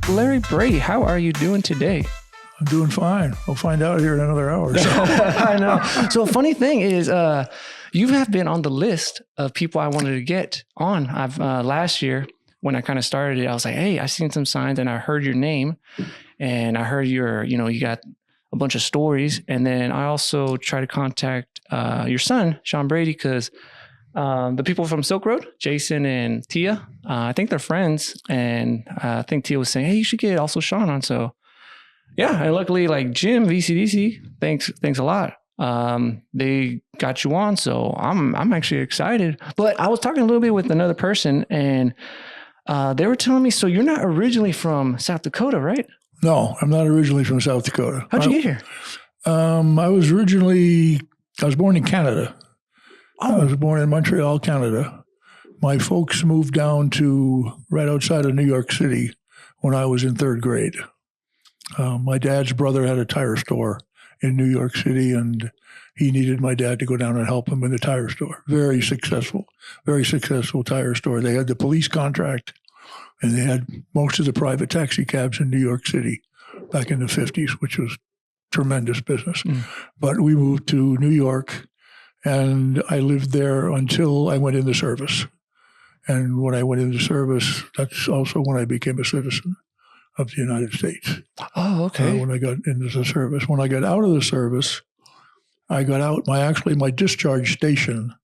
Larry Brady, how are you doing today? I'm doing fine. We'll find out here in another hour. So. I know. So a funny thing is, you have been on the list of people I wanted to get on. I've last year when I kind of started it, I was like, hey, I seen some signs and I heard your name, and I heard you got a bunch of stories, and then I also tried to contact your son, Sean Brady, because the people from Silk Road, Jason and Tia, I think they're friends, and I think Tia was saying, hey, you should get also Sean on. So yeah, and luckily, like Jim VCDC, thanks a lot. They got you on, so I'm actually excited. But I was talking a little bit with another person, and they were telling me, so you're not originally from South Dakota, right? No, I'm not originally from South Dakota. How'd you get here? I was born in Canada. Oh. I was born in Montreal, Canada. My folks moved down to right outside of New York City when I was in third grade. My dad's brother had a tire store in New York City, and he needed my dad to go down and help him in the tire store. Very successful tire store. They had the police contract, and they had most of the private taxi cabs in New York City back in the 50s, which was tremendous business. But we moved to New York, and I lived there until I went into service. And when I went into service, that's also when I became a citizen of the United States. Oh, okay. When I got into the service. When I got out of the service, my discharge station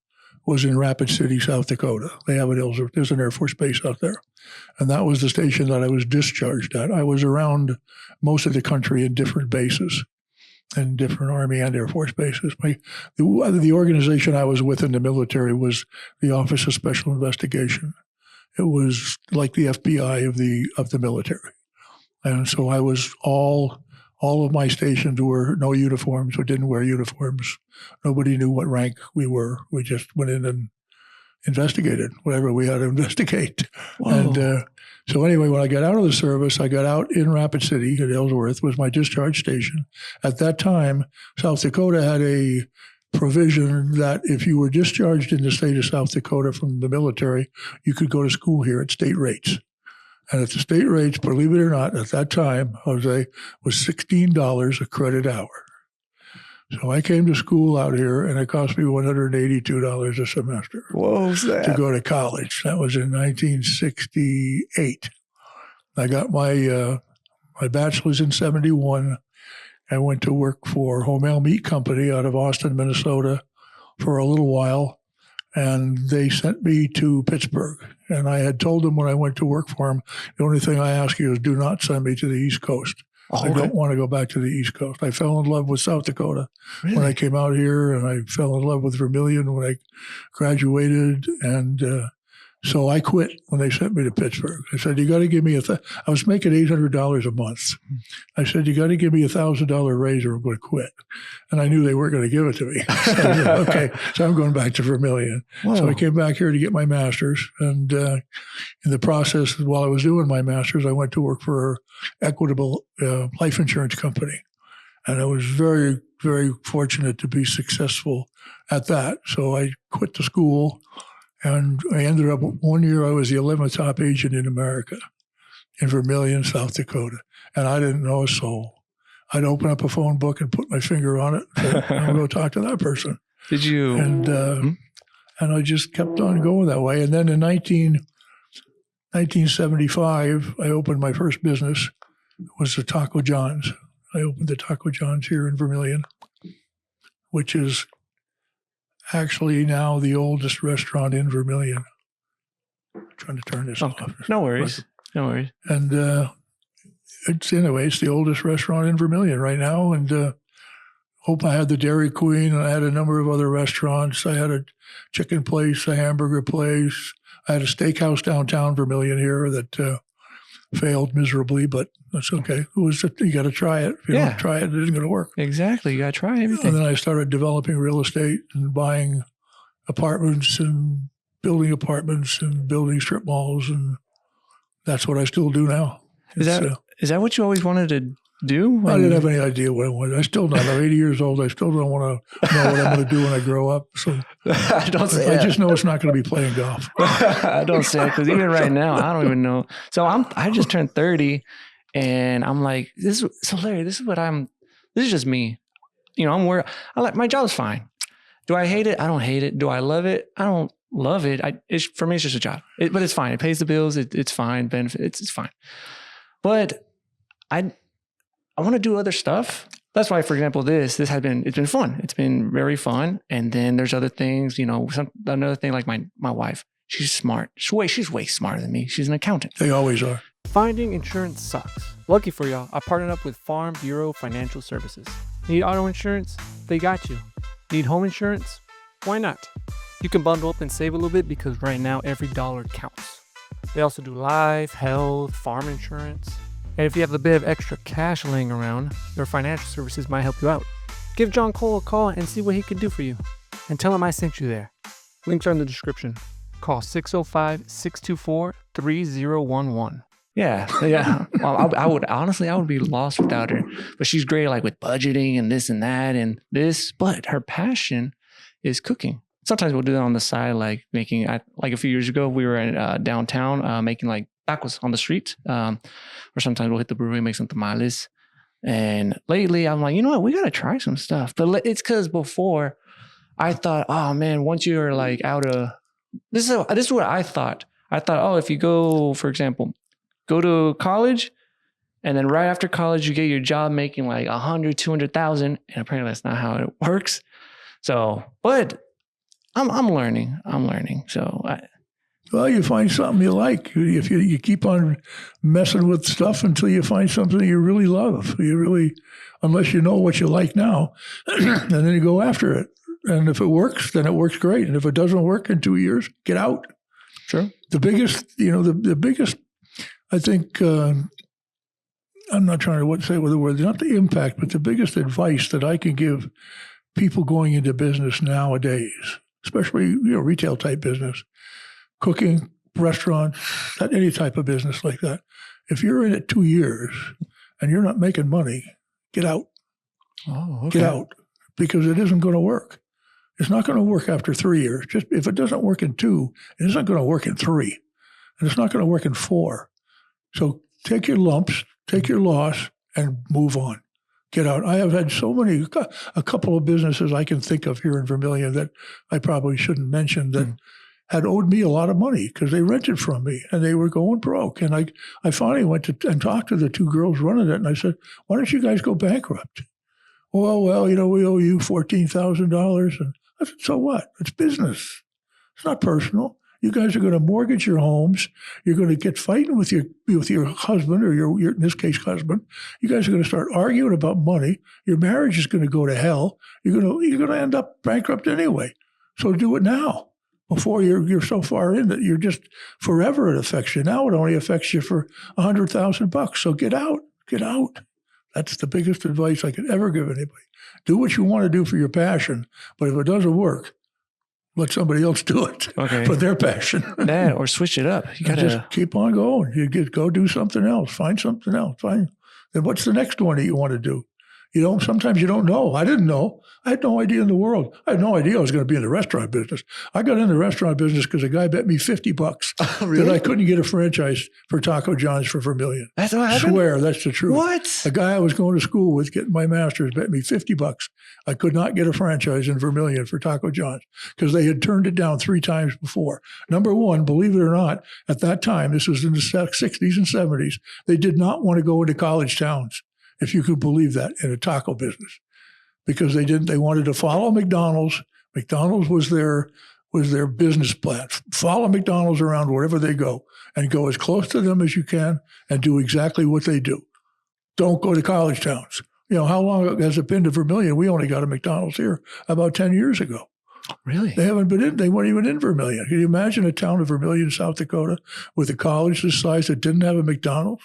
was in Rapid City, South Dakota. They have there's an Air Force base out there. And that was the station that I was discharged at. I was around most of the country in different bases, in different Army and Air Force bases. The organization I was with in the military was the Office of Special Investigation. It was like the FBI of the military. And so I was all of my stations were no uniforms. We didn't wear uniforms. Nobody knew what rank we were. We just went in and investigated whatever we had to investigate. Whoa. And so anyway, when I got out of the service, I got out in Rapid City at Ellsworth was my discharge station. At that time, South Dakota had a provision that if you were discharged in the state of South Dakota from the military, you could go to school here at state rates. And at the state rates, believe it or not, at that time, Jose, was $16 a credit hour. So I came to school out here, and it cost me $182 a semester. Whoa, to go to college. That was in 1968. I got my bachelor's in 71. I went to work for Hormel Meat Company out of Austin, Minnesota for a little while. And they sent me to Pittsburgh. And I had told them when I went to work for them, the only thing I ask you is do not send me to the East Coast. Oh, I don't want to go back to the East Coast. I fell in love with South Dakota when I came out here, and I fell in love with Vermillion when I graduated. And so I quit when they sent me to Pittsburgh. I said, you got to give me I was making $800 a month. I said, you got to give me $1,000 raise or I'm going to quit. And I knew they weren't going to give it to me. So, okay, so I'm going back to Vermillion. Whoa. So I came back here to get my master's. And in the process, while I was doing my master's, I went to work for Equitable Life Insurance Company. And I was very, very fortunate to be successful at that. So I quit the school. And I ended up, one year I was the 11th top agent in America in Vermillion, South Dakota. And I didn't know a soul. I'd open up a phone book and put my finger on it and I'll go talk to that person. Did you? And I just kept on going that way. And then in 1975, I opened my first business. It was the Taco John's. I opened the Taco John's here in Vermillion, which is actually now the oldest restaurant in Vermillion. I'm trying to turn this off. No worries. No worries. And it's the oldest restaurant in Vermillion right now. And I had the Dairy Queen, and I had a number of other restaurants. I had a chicken place, a hamburger place. I had a steakhouse downtown Vermillion here that failed miserably, but that's okay. You got to try it. If you don't try it, it isn't going to work. Exactly. You got to try everything. And then I started developing real estate and buying apartments and building strip malls. And that's what I still do now. Is that what you always wanted to do? I didn't have any idea what I wanted. I still don't. I'm 80 years old. I still don't want to know what I'm going to do when I grow up. So I just know it's not going to be playing golf. I don't say it because even right now, I don't even know. So I just turned 30, And I'm like, so Larry, this is just me. You know, my job's fine. Do I hate it? I don't hate it. Do I love it? I don't love it. For me, it's just a job, but it's fine. It pays the bills. It's fine. Benefits, it's fine. But I want to do other stuff. That's why, for example, it's been fun. It's been very fun. And then there's other things, you know, another thing like my wife, she's smart. She's way smarter than me. She's an accountant. They always are. Finding insurance sucks. Lucky for y'all, I partnered up with Farm Bureau Financial Services. Need auto insurance? They got you. Need home insurance? Why not? You can bundle up and save a little bit because right now every dollar counts. They also do life, health, farm insurance. And if you have a bit of extra cash laying around, their financial services might help you out. Give John Cole a call and see what he can do for you. And tell him I sent you there. Links are in the description. Call 605-624-3011. Yeah. Well, I would be lost without her. But she's great, like with budgeting and this and that and this. But her passion is cooking. Sometimes we'll do that on the side, like making. Like a few years ago, we were in downtown making like tacos on the street. Or sometimes we'll hit the brewery, make some tamales. And lately, I'm like, you know what? We gotta try some stuff. But it's because before, I thought, oh man, once you're like out of this is what I thought. I thought, oh, if you go, for example, go to college, and then right after college, you get your job making like 100, 200,000. And apparently that's not how it works. So, but I'm learning. So Well, you find something you like. If you keep on messing with stuff until you find something you really love. Unless you know what you like now, and then you go after it. And if it works, then it works great. And if it doesn't work in 2 years, get out. Sure. The biggest, the biggest, I think, I'm not trying to say with the word, not the impact, but the biggest advice that I can give people going into business nowadays, especially, retail type business, cooking, restaurants, any type of business like that. If you're in it 2 years and you're not making money, get out. Oh, okay. Get out, because it isn't going to work. It's not going to work after 3 years. Just if it doesn't work in 2, it isn't going to work in 3, and it's not going to work in 4. So take your lumps, take your loss, and move on. Get out. I have had a couple of businesses I can think of here in Vermillion that I probably shouldn't mention that had owed me a lot of money because they rented from me and they were going broke. And I finally went and talked to the 2 girls running it, and I said, why don't you guys go bankrupt? Well, we owe you $14,000. And I said, so what? It's business. It's not personal. You guys are going to mortgage your homes. You're going to get fighting with your husband or your in this case husband. You guys are going to start arguing about money. Your marriage is going to go to hell. You're going to end up bankrupt anyway. So do it now before you're so far in that you're just forever it affects you. Now it only affects you for $100,000. So get out. Get out. That's the biggest advice I could ever give anybody. Do what you want to do for your passion, but if it doesn't work, let somebody else do it for their passion. That, or switch it up. You gotta just keep on going. Go do something else. Find something else. Then what's the next one that you want to do? Sometimes you don't know. I didn't know. I had no idea in the world. I had no idea I was going to be in the restaurant business. I got in the restaurant business because a guy bet me $50 that I couldn't get a franchise for Taco John's for Vermillion. That's what happened? I swear, that's the truth. What? A guy I was going to school with getting my master's bet me $50. I could not get a franchise in Vermillion for Taco John's because they had turned it down 3 times before. Number one, believe it or not, at that time, this was in the 60s and 70s, they did not want to go into college towns, if you could believe that, in a taco business, because they wanted to follow McDonald's. McDonald's was their business plan. Follow McDonald's around wherever they go and go as close to them as you can and do exactly what they do. Don't go to college towns. How long has it been to Vermillion? We only got a McDonald's here about 10 years ago. Really? They weren't even in Vermillion. Can you imagine a town of Vermillion, South Dakota, with a college this size that didn't have a McDonald's?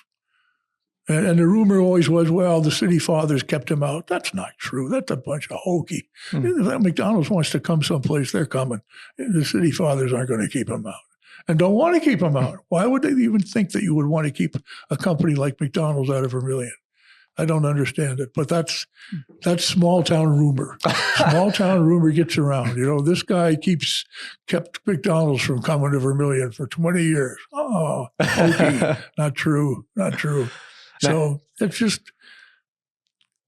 And the rumor always was, well, the city fathers kept him out. That's not true. That's a bunch of hokey. If McDonald's wants to come someplace, they're coming. The city fathers aren't going to keep him out and don't want to keep him out. Why would they even think that you would want to keep a company like McDonald's out of Vermillion? I don't understand it, but that's small town rumor. Small town rumor gets around. This guy kept McDonald's from coming to Vermillion for 20 years. Oh, okay. Not true. So it's just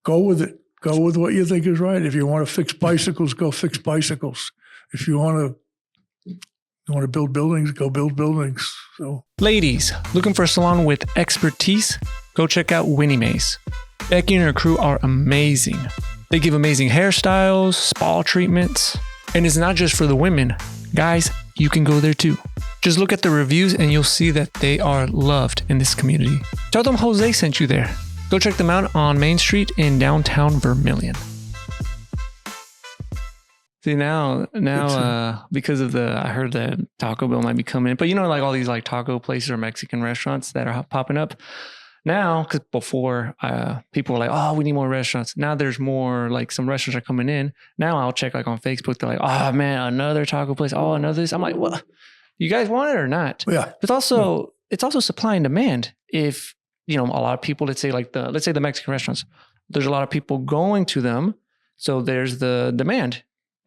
go with it. Go with what you think is right. If you want to fix bicycles, go fix bicycles. If you want to build buildings, go build buildings. So, ladies, looking for a salon with expertise? Go check out Wynie Maze. Becky and her crew are amazing. They give amazing hairstyles, spa treatments, and it's not just for the women. Guys, you can go there too. Just look at the reviews and you'll see that they are loved in this community. Tell them Jose sent you there. Go check them out on Main Street in downtown Vermillion. See, now, because of I heard that Taco Bell might be coming in, but like all these like taco places or Mexican restaurants that are popping up now, because before people were like, oh, we need more restaurants. Now there's more, like some restaurants are coming in. Now I'll check like on Facebook. They're like, oh man, another taco place. Oh, another this. I'm like, well, you guys want it or not? Yeah. But also, it's also supply and demand. If, a lot of people, let's say the Mexican restaurants, there's a lot of people going to them. So there's the demand.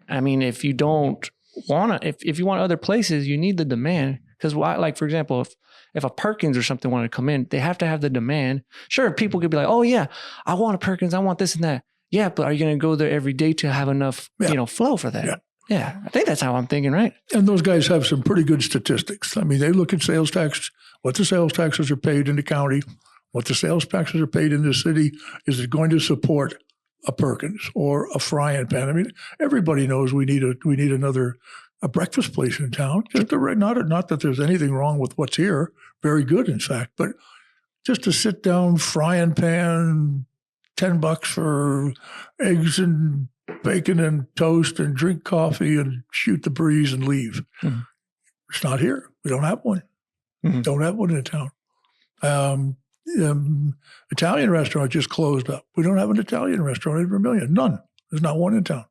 I mean, if you don't want to, if you want other places, you need the demand. Because like, for example, if a Perkins or something wanted to come in, they have to have the demand. Sure, people could be like, oh yeah, I want a Perkins, I want this and that. Yeah, but are you going to go there every day to have enough, flow for that? Yeah, I think that's how I'm thinking, right? And those guys have some pretty good statistics. I mean, they look at sales tax, what the sales taxes are paid in the county, what the sales taxes are paid in the city. Is it going to support a Perkins or a frying pan? I mean, everybody knows we need a breakfast place in town. Just not that there's anything wrong with what's here. Very good, in fact. But just to sit down, frying pan, $10 for eggs and bacon and toast and drink coffee and shoot the breeze and leave. Mm-hmm. It's not here. We don't have one. Mm-hmm. Don't have one in town. Italian restaurant just closed up. We don't have an Italian restaurant in Vermillion. None. There's not one in town.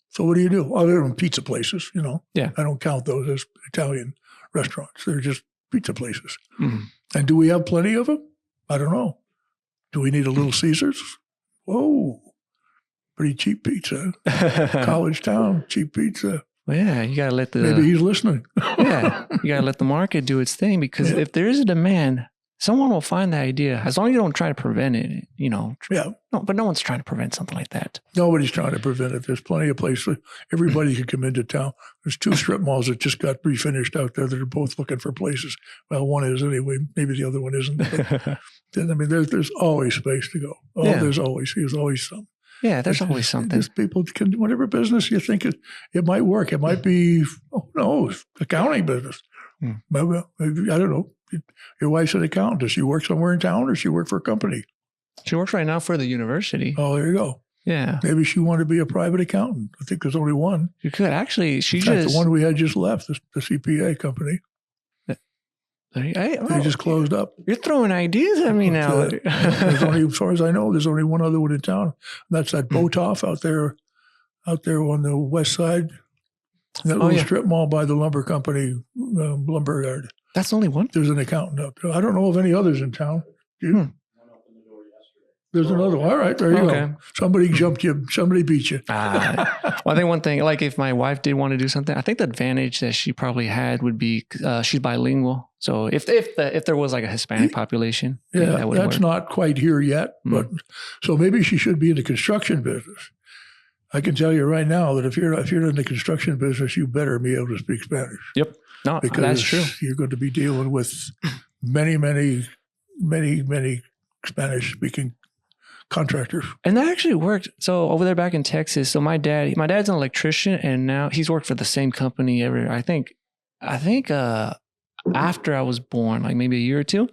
So what do you do? Other than pizza places, Yeah. I don't count those as Italian restaurants. They're just pizza places. Mm-hmm. And do we have plenty of them? I don't know. Do we need a Little Caesars? Whoa. Pretty cheap pizza. College town, cheap pizza. Well, yeah, you got to let maybe he's listening. Yeah, you got to let the market do its thing, because if there is a demand, someone will find the idea. As long as you don't try to prevent it, Yeah. No, but no one's trying to prevent something like that. Nobody's trying to prevent it. There's plenty of places. Everybody can come into town. There's 2 strip malls that just got refinished out there that are both looking for places. Well, one is anyway. Maybe the other one isn't. But I mean, there's always space to go. Oh, yeah. There's always some. Yeah, there's always something. There's people can, whatever business you think it might work. It might be, accounting business. Maybe, I don't know. Your wife's an accountant. Does she work somewhere in town, or does she work for a company? She works right now for the university. Oh, there you go. Yeah. Maybe she wanted to be a private accountant. I think there's only one. You could actually. The one we had just left, the CPA company. They just closed up. You're throwing ideas at me now. There's only, as far as I know, there's only one other one in town. And that's that Botoff out there on the west side. That little strip mall by the lumber company, Lumber Yard. That's only one? There's an accountant out there. I don't know of any others in town. There's another one. All right, there you go. Somebody jumped you. Somebody beat you. Well, I think one thing, like if my wife did want to do something, I think the advantage that she probably had would be she's bilingual. So if there was like a Hispanic population, that's work. Not quite here yet. But so maybe she should be in the construction business. I can tell you right now that if you're in the construction business, you better be able to speak Spanish. Yep. No, because that's true. You're going to be dealing with many Spanish-speaking contractors. And that actually worked. So over there back in Texas, so my dad's an electrician, and now he's worked for the same company I think after I was born, like maybe a year or two.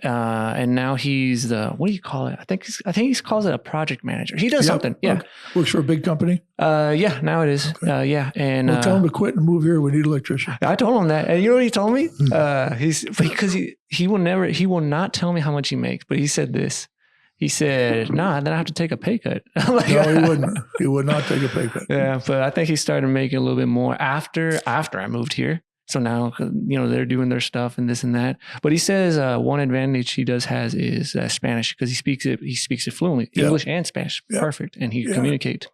And now he's what do you call it? I think he calls it a project manager. He does something. Yeah. Okay. Works for a big company? Yeah, now it is. Okay. Yeah. And tell him to quit and move here. We need an electrician. I told him that. And you know what he told me? Because he will not tell me how much he makes, but he said this. He said, nah, then I have to take a pay cut. Like, no, he wouldn't. He would not take a pay cut. Yeah, but I think he started making a little bit more after I moved here. So now, they're doing their stuff and this and that. But he says one advantage he has is Spanish, because he speaks it fluently, English and Spanish, perfect, and he can communicate.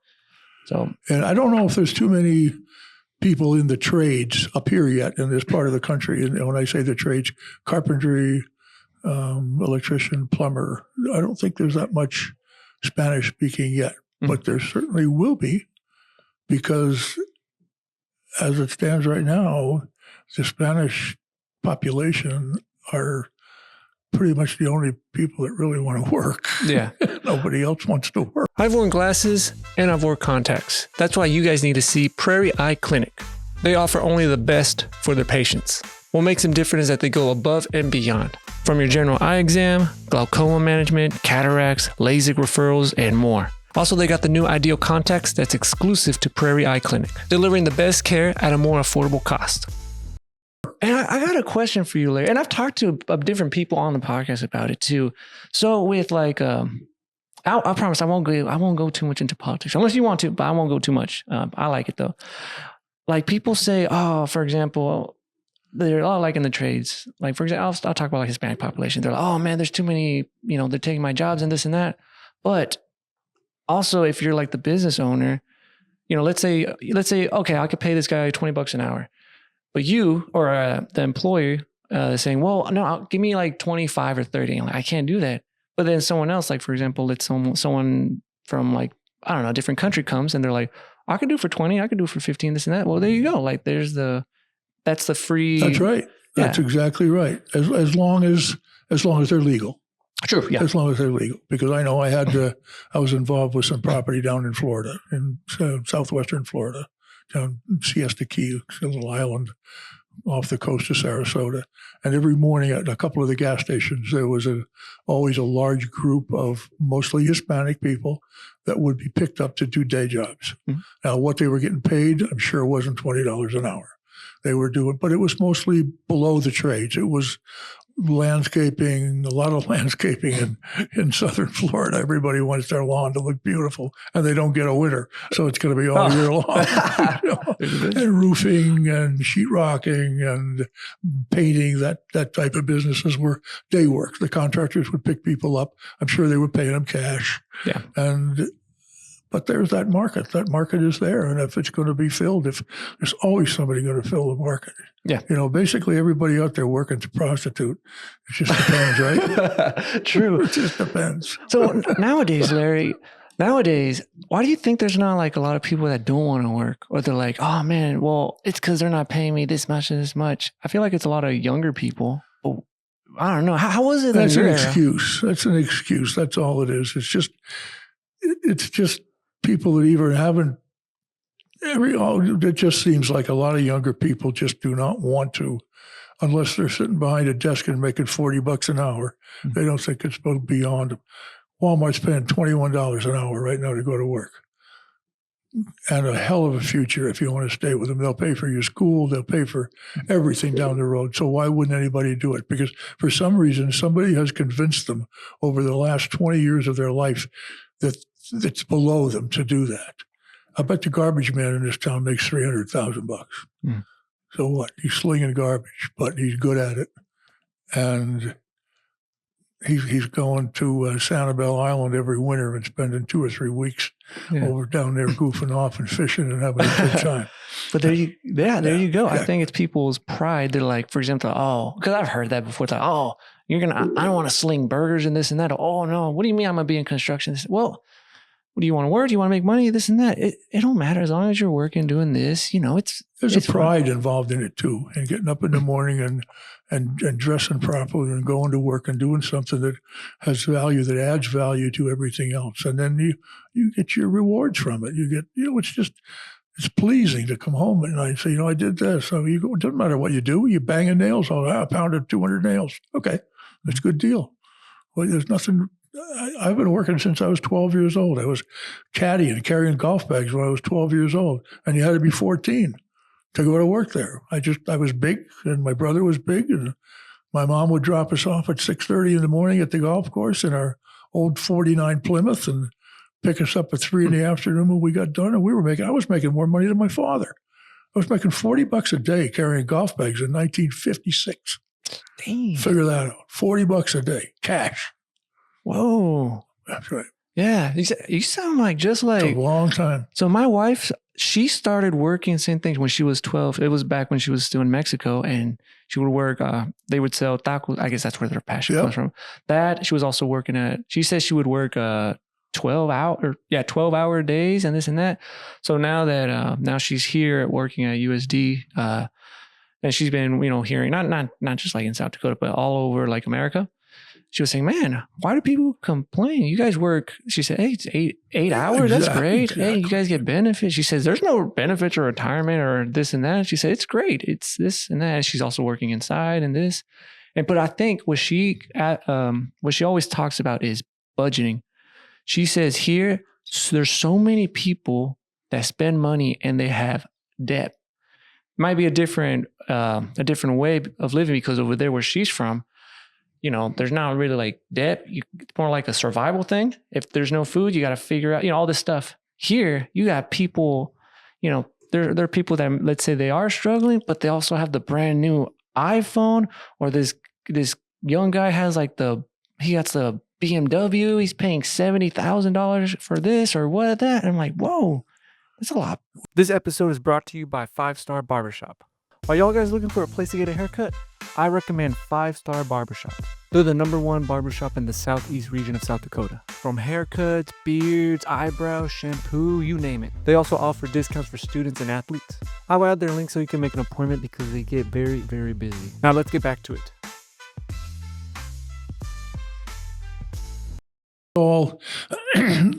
So, and I don't know if there's too many people in the trades up here yet in this part of the country. And when I say the trades, carpentry, electrician, plumber. I don't think there's that much Spanish speaking yet, but there certainly will be, because as it stands right now, the Spanish population are pretty much the only people that really want to work. Yeah. Nobody else wants to work. I've worn glasses and I've worn contacts. That's why you guys need to see Prairie Eye Clinic. They offer only the best for their patients. What makes them different is that they go above and beyond. From your general eye exam, glaucoma management, cataracts, LASIK referrals, and more. Also, they got the new Ideal Contacts that's exclusive to Prairie Eye Clinic, delivering the best care at a more affordable cost. And I got a question for you, Larry. And I've talked to different people on the podcast about it too. So with like, I promise I won't go too much into politics unless you want to, but I won't go too much. I like it though. Like people say, oh, for example, they're all like in the trades. Like for example, I'll talk about like Hispanic population. They're like, oh man, there's too many, they're taking my jobs and this and that. But also if you're like the business owner, let's say, okay, I could pay this guy $20 an hour. But you or the employer is saying, well, no, give me like 25 or 30. I'm like, I can't do that. But then someone else, like for example, let's someone from like, I don't know, a different country comes and they're like, I could do it for 20, I could do it for 15, this and that. Well, there you go. Like that's the free. That's right. That's exactly right. As long as they're legal. True. Yeah. As long as they're legal, because I know I was involved with some property down in Florida, in southwestern Florida, down in Siesta Key, a little island off the coast of Sarasota. And every morning at a couple of the gas stations, there was always a large group of mostly Hispanic people that would be picked up to do day jobs. Mm-hmm. Now, what they were getting paid, I'm sure wasn't $20 an hour. They were doing, but it was mostly below the trades. It was landscaping, a lot of landscaping in southern Florida. Everybody wants their lawn to look beautiful, and they don't get a winter, so it's going to be all year long. And roofing and sheetrocking and painting, that type of businesses were day work. The contractors would pick people up. I'm sure they were paying them cash. Yeah. But there's that market. That market is there. And if it's going to be filled, if there's always somebody going to fill the market. Yeah. Basically everybody out there working to prostitute. It just depends, right? True. It just depends. So nowadays, Larry, why do you think there's not like a lot of people that don't want to work? Or they're like, oh man, well, it's because they're not paying me this much and this much. I feel like it's a lot of younger people. But I don't know. How was it? That's an excuse. That's an excuse. That's all it is. It's just people that even haven't it just seems like a lot of younger people just do not want to, unless they're sitting behind a desk and making $40 an hour. Mm-hmm. They don't think it's beyond them. Walmart's paying $21 an hour right now to go to work. And a hell of a future if you want to stay with them. They'll pay for your school. They'll pay for everything down the road. So why wouldn't anybody do it? Because for some reason, somebody has convinced them over the last 20 years of their life that it's below them to do that. I bet the garbage man in this town makes $300,000. Mm. So what? He's slinging garbage, but he's good at it. And he's going to Sanibel Island every winter and spending 2 or 3 weeks over down there goofing off and fishing and having a good time. But there you go. Yeah. I think it's people's pride. They're like, for example, because I've heard that before. It's like, I don't want to sling burgers and this and that. Oh no, what do you mean I'm going to be in construction? Well, do you want to work? Do you want to make money? This and that. It don't matter as long as you're working, doing this. There's a pride involved in it too, and getting up in the morning and dressing properly and going to work and doing something that has value, that adds value to everything else, and then you get your rewards from it. You get it's pleasing to come home at night and say, I did this. So it doesn't matter what you do. You banging nails. I pounded 200 nails. Okay, that's a good deal. Well, there's nothing. I've been working since I was 12 years old. I was caddying and carrying golf bags when I was 12 years old, and you had to be 14 to go to work there. I was big, and my brother was big, and my mom would drop us off at 6:30 in the morning at the golf course in our old 49 Plymouth and pick us up at 3 in the afternoon when we got done. And I was making more money than my father. I was making $40 a day carrying golf bags in 1956. Dang. Figure that out. $40 a day, cash. Whoa. That's right. Yeah. You sound like just like it's a long time. So my wife, she started working same thing when she was 12. It was back when she was still in Mexico, and she would work. They would sell tacos. I guess that's where their passion comes from. That she was also working at. She says she would work 12-hour days and this and that. So now that now she's here working at USD, and she's been hearing not just like in South Dakota, but all over like America. She was saying, man, why do people complain? You guys work, she said, hey, it's eight hours. That's great. Exactly. Hey, you guys get benefits. She says, there's no benefits or retirement or this and that. She said, it's great. It's this and that. And she's also working inside and this. But I think what she always talks about is budgeting. She says here, there's so many people that spend money and they have debt. Might be a different way of living, because over there where she's from, there's not really like debt. It's more like a survival thing. If there's no food, you got to figure out, all this stuff. Here, you got people, there are people that, let's say they are struggling, but they also have the brand new iPhone, or this young guy has he got the BMW. He's paying $70,000 for this or what that. And I'm like, whoa, that's a lot. This episode is brought to you by 5-Star Barbershop. Are y'all guys looking for a place to get a haircut? I recommend 5-Star Barbershop. They're the #1 barbershop in the southeast region of South Dakota. From haircuts, beards, eyebrows, shampoo, you name it. They also offer discounts for students and athletes. I will add their link so you can make an appointment, because they get very, very busy. Now let's get back to it.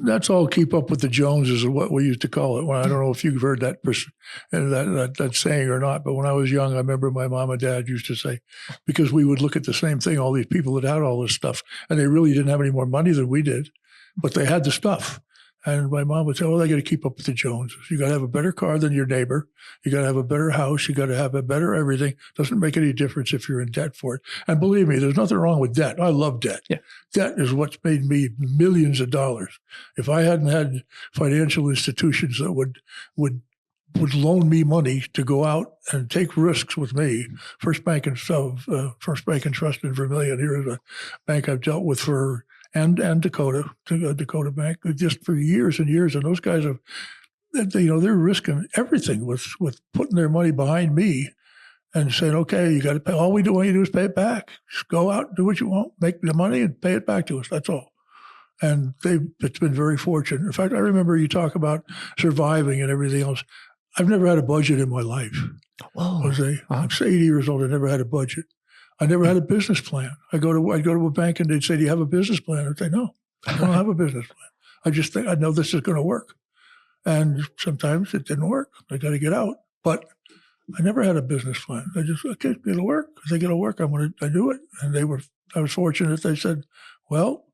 That's all keep up with the Joneses, is what we used to call it. Well, I don't know if you've heard that saying or not, but when I was young, I remember my mom and dad used to say, because we would look at the same thing, all these people that had all this stuff, and they really didn't have any more money than we did, but they had the stuff. And my mom would say, they got to keep up with the Joneses. You got to have a better car than your neighbor. You got to have a better house. You got to have a better everything. Doesn't make any difference if you're in debt for it. And believe me, there's nothing wrong with debt. I love debt. Yeah. Debt is what's made me millions of dollars. If I hadn't had financial institutions that would loan me money to go out and take risks with me, First Bank and Trust in Vermillion, here is a bank I've dealt with and Dakota Bank, just for years and years. And those guys they're risking everything with putting their money behind me and saying, okay, you got to pay. All we want you to do is pay it back. Just go out, do what you want, make the money and pay it back to us. That's all. And it's been very fortunate. In fact, I remember you talk about surviving and everything else. I've never had a budget in my life. Whoa. Jose, I'm 80 years old. I never had a budget. I never had a business plan. I'd go to a bank and they'd say, do you have a business plan? I'd say, no, I don't have a business plan. I just think I know this is going to work. And sometimes it didn't work. I got to get out. But I never had a business plan. I just, okay, it'll work. If they get to work, I do it. And I was fortunate. They said, well,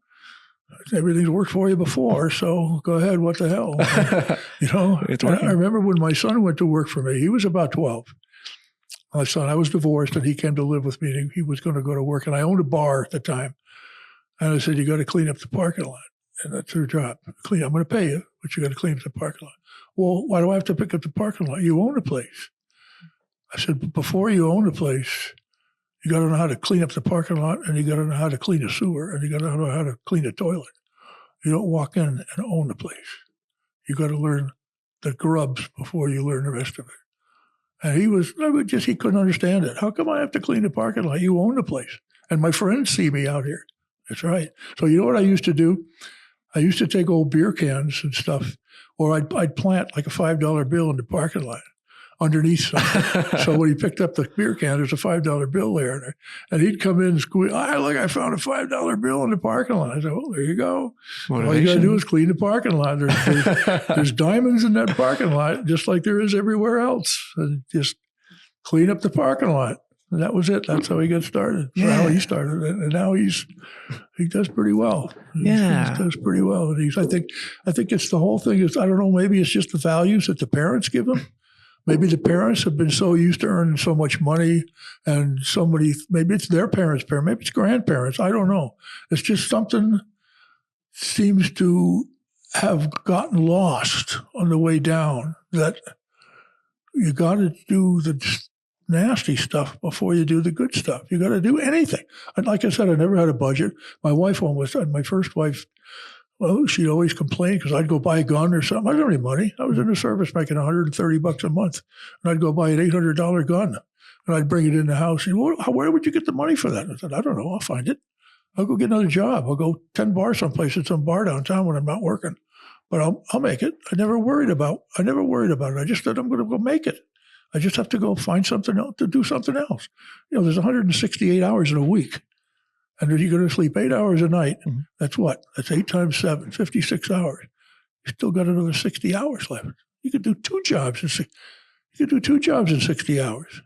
everything's worked for you before, so go ahead. What the hell? It's working. I remember when my son went to work for me, he was about 12. My son, I was divorced, and he came to live with me. And he was going to go to work, and I owned a bar at the time. And I said, you got to clean up the parking lot. And that's your job. I'm going to pay you, but you got to clean up the parking lot. Well, why do I have to pick up the parking lot? You own a place. I said, but before you own a place, you got to know how to clean up the parking lot, and you got to know how to clean a sewer, and you got to know how to clean a toilet. You don't walk in and own the place. You got to learn the grubs before you learn the rest of it. And he couldn't understand it. How come I have to clean the parking lot? You own the place. And my friends see me out here. That's right. So you know what I used to do? I used to take old beer cans and stuff, or I'd plant like a $5 bill in the parking lot underneath something. So when he picked up the beer can, there's a $5 bill there. And he'd come in and squeal, look, I found a $5 bill in the parking lot. I said, well, there you go. Motivation. All you got to do is clean the parking lot. There's diamonds in that parking lot, just like there is everywhere else. And just clean up the parking lot. And that was it. That's how he got started. That's how he started. And now he does pretty well. He does pretty well. And I think it's the whole thing is, I don't know, maybe it's just the values that the parents give him. Maybe the parents have been so used to earning so much money, and maybe it's their parents' maybe it's grandparents. I don't know. It's just something seems to have gotten lost on the way down, that you got to do the nasty stuff before you do the good stuff. You got to do anything. And like I said, I never had a budget. My wife my first wife Well, she'd always complain because I'd go buy a gun or something. I didn't have any money. I was in the service making $130 a month, and I'd go buy an $800 gun, and I'd bring it in the house. She'd, where would you get the money for that? I said, I don't know. I'll find it. I'll go get another job. I'll go 10 bars someplace at some bar downtown when I'm not working. But I'll make it. I never worried about it. I just said, I'm going to go make it. I just have to go find something else to do something else. There's 168 hours in a week. And if you're going to sleep 8 hours a night, that's what? That's 8 times 7, 56 hours. You still got another 60 hours left. You could do 2 jobs in 60 hours.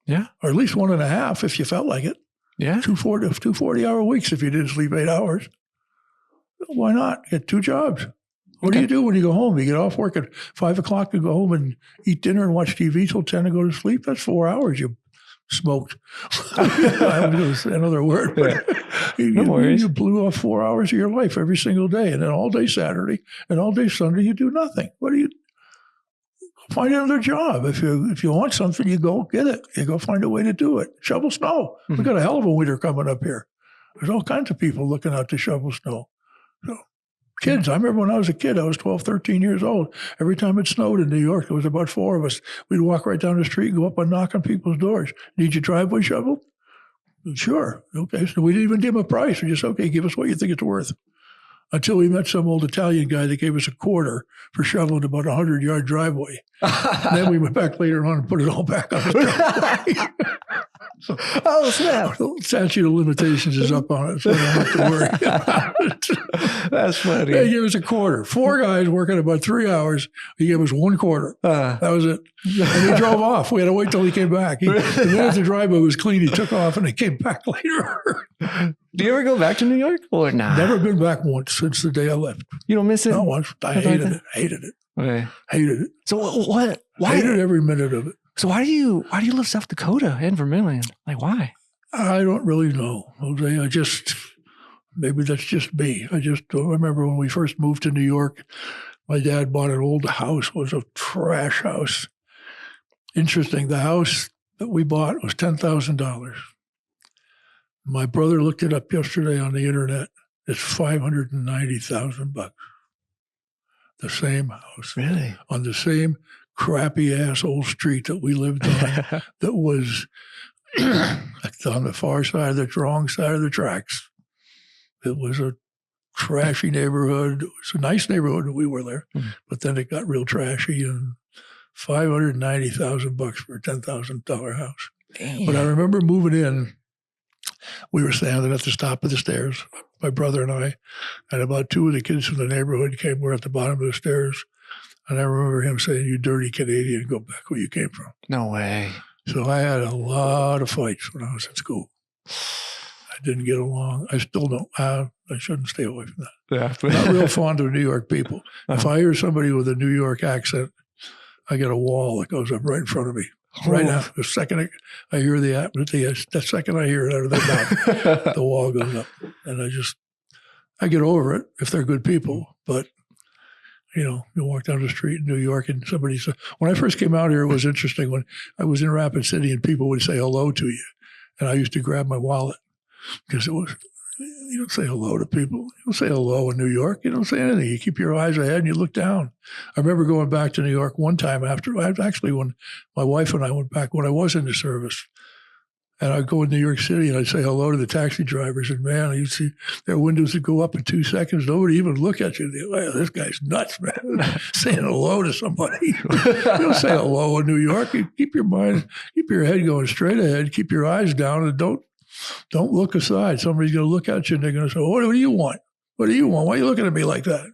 Yeah. Or at least 1.5 if you felt like it. Yeah. 2 40-hour weeks if you didn't sleep 8 hours. Why not? Get 2 jobs. What do you do when you go home? You get off work at 5 o'clock and go home and eat dinner and watch TV till 10 and go to sleep? That's 4 hours you smoked. Another word. You blew off 4 hours of your life every single day. And then all day Saturday and all day Sunday, you do nothing. What do you find another job? If you want something, you go get it. You go find a way to do it. Shovel snow. We've got a hell of a winter coming up here. There's all kinds of people looking out to shovel snow. So, kids, I remember when I was a kid, I was 12, 13 years old. Every time it snowed in New York, there was about 4 of us. We'd walk right down the street and go up and knock on people's doors. Need your driveway shoveled? Sure. Okay. So we didn't even give them a price. We just, okay, give us what you think it's worth. Until we met some old Italian guy that gave us a quarter for shoveling about a 100-yard driveway. Then we went back later on and put it all back on the driveway. So, snap. The statute of limitations is up on it, so I don't have to worry about it. That's funny. They gave us a quarter. 4 guys working about 3 hours. He gave us 1 quarter. That was it. And he drove off. We had to wait till he came back. And then as the driveway was clean, he took off and he came back later. Do you ever go back to New York or not? Never been back once since the day I left. You don't miss it? Not once. I hated it. Okay. Hated it. So what? Why? Hated every minute of it. So why do you love South Dakota and Vermillion? Like, why? I don't really know, Jose. Maybe that's just me. I remember when we first moved to New York, my dad bought an old house. It was a trash house. Interesting. The house that we bought was $10,000. My brother looked it up yesterday on the internet. It's $590,000. The same house. Really? On the same crappy ass old street that we lived on that was on the far side of the wrong side of the tracks. It was a trashy neighborhood. It was a nice neighborhood when we were there, but then it got real trashy, and $590,000 for a $10,000 house. Damn. But I remember moving in. We were standing at the top of the stairs, my brother and I, and about 2 of the kids from the neighborhood came. We're at the bottom of the stairs. And I remember him saying, "You dirty Canadian, go back where you came from." No way. So I had a lot of fights when I was in school. I didn't get along. I still don't. I shouldn't stay away from that. Yeah. I'm not real fond of New York people. If I hear somebody with a New York accent, I get a wall that goes up right in front of me. Right now, the second I hear the second I hear it out of their mouth, the wall goes up. And I get over it if they're good people, but you walk down the street in New York and somebody said, when I first came out here, it was interesting when I was in Rapid City and people would say hello to you. And I used to grab my wallet because you don't say hello to people. You don't say hello in New York. You don't say anything. You keep your eyes ahead and you look down. I remember going back to New York one time when my wife and I went back when I was in the service. And I'd go in New York City and I'd say hello to the taxi drivers. And man, you'd see their windows would go up in 2 seconds. Nobody even look at you. They're like, this guy's nuts, man. Saying hello to somebody. You don't say hello in New York. You keep your head going straight ahead. Keep your eyes down and don't look aside. Somebody's going to look at you and they're going to say, what do you want? What do you want? Why are you looking at me like that?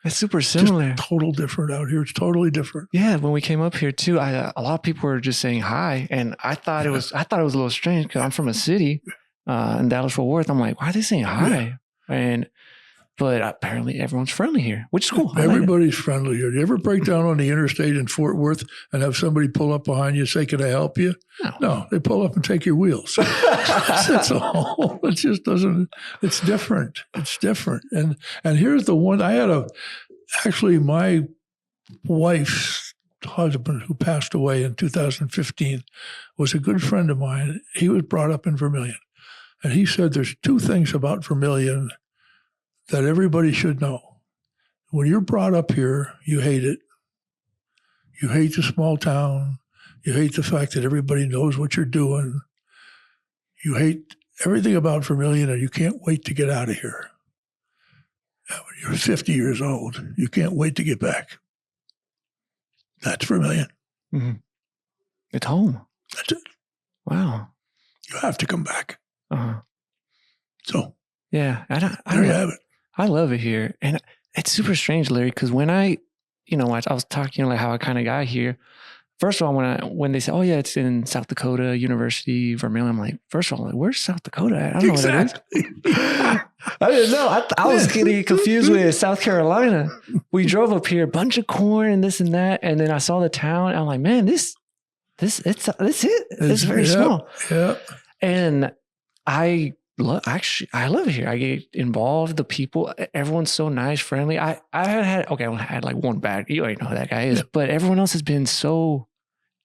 It's super similar. Just total different out here. It's totally different. Yeah, when we came up here too, a lot of people were just saying hi, and I thought it was a little strange because I'm from a city in Dallas-Fort Worth. I'm like, why are they saying hi? Yeah. But apparently everyone's friendly here, which is cool. Everybody's friendly here. Do you ever break down on the interstate in Fort Worth and have somebody pull up behind you and say, "Can I help you?" No, they pull up and take your wheels. That's all. It just doesn't. It's different. It's different. And here's the one. I had my wife's husband who passed away in 2015 was a good friend of mine. He was brought up in Vermillion, and he said there's 2 things about Vermillion that everybody should know. When you're brought up here, you hate it. You hate the small town. You hate the fact that everybody knows what you're doing. You hate everything about Vermillion, and you can't wait to get out of here. And when you're 50 years old, you can't wait to get back. That's Vermillion. Mm-hmm. It's home. That's it. Wow. You have to come back. Uh-huh. So, yeah, there you have it. I love it here. And it's super strange, Larry, because when I was talking, like how I kind of got here. First of all, when they say, oh, yeah, it's in South Dakota University, Vermillion, I'm like, first of all, where's South Dakota at? I don't know what that is. I didn't know. I was getting confused with South Carolina. We drove up here, a bunch of corn and this and that. And then I saw the town. And I'm like, man, it's it. It's very small. Yeah. And I love it here. I get involved. The people, everyone's so nice, friendly. I had like one bad, you already know who that guy is, but everyone else has been so,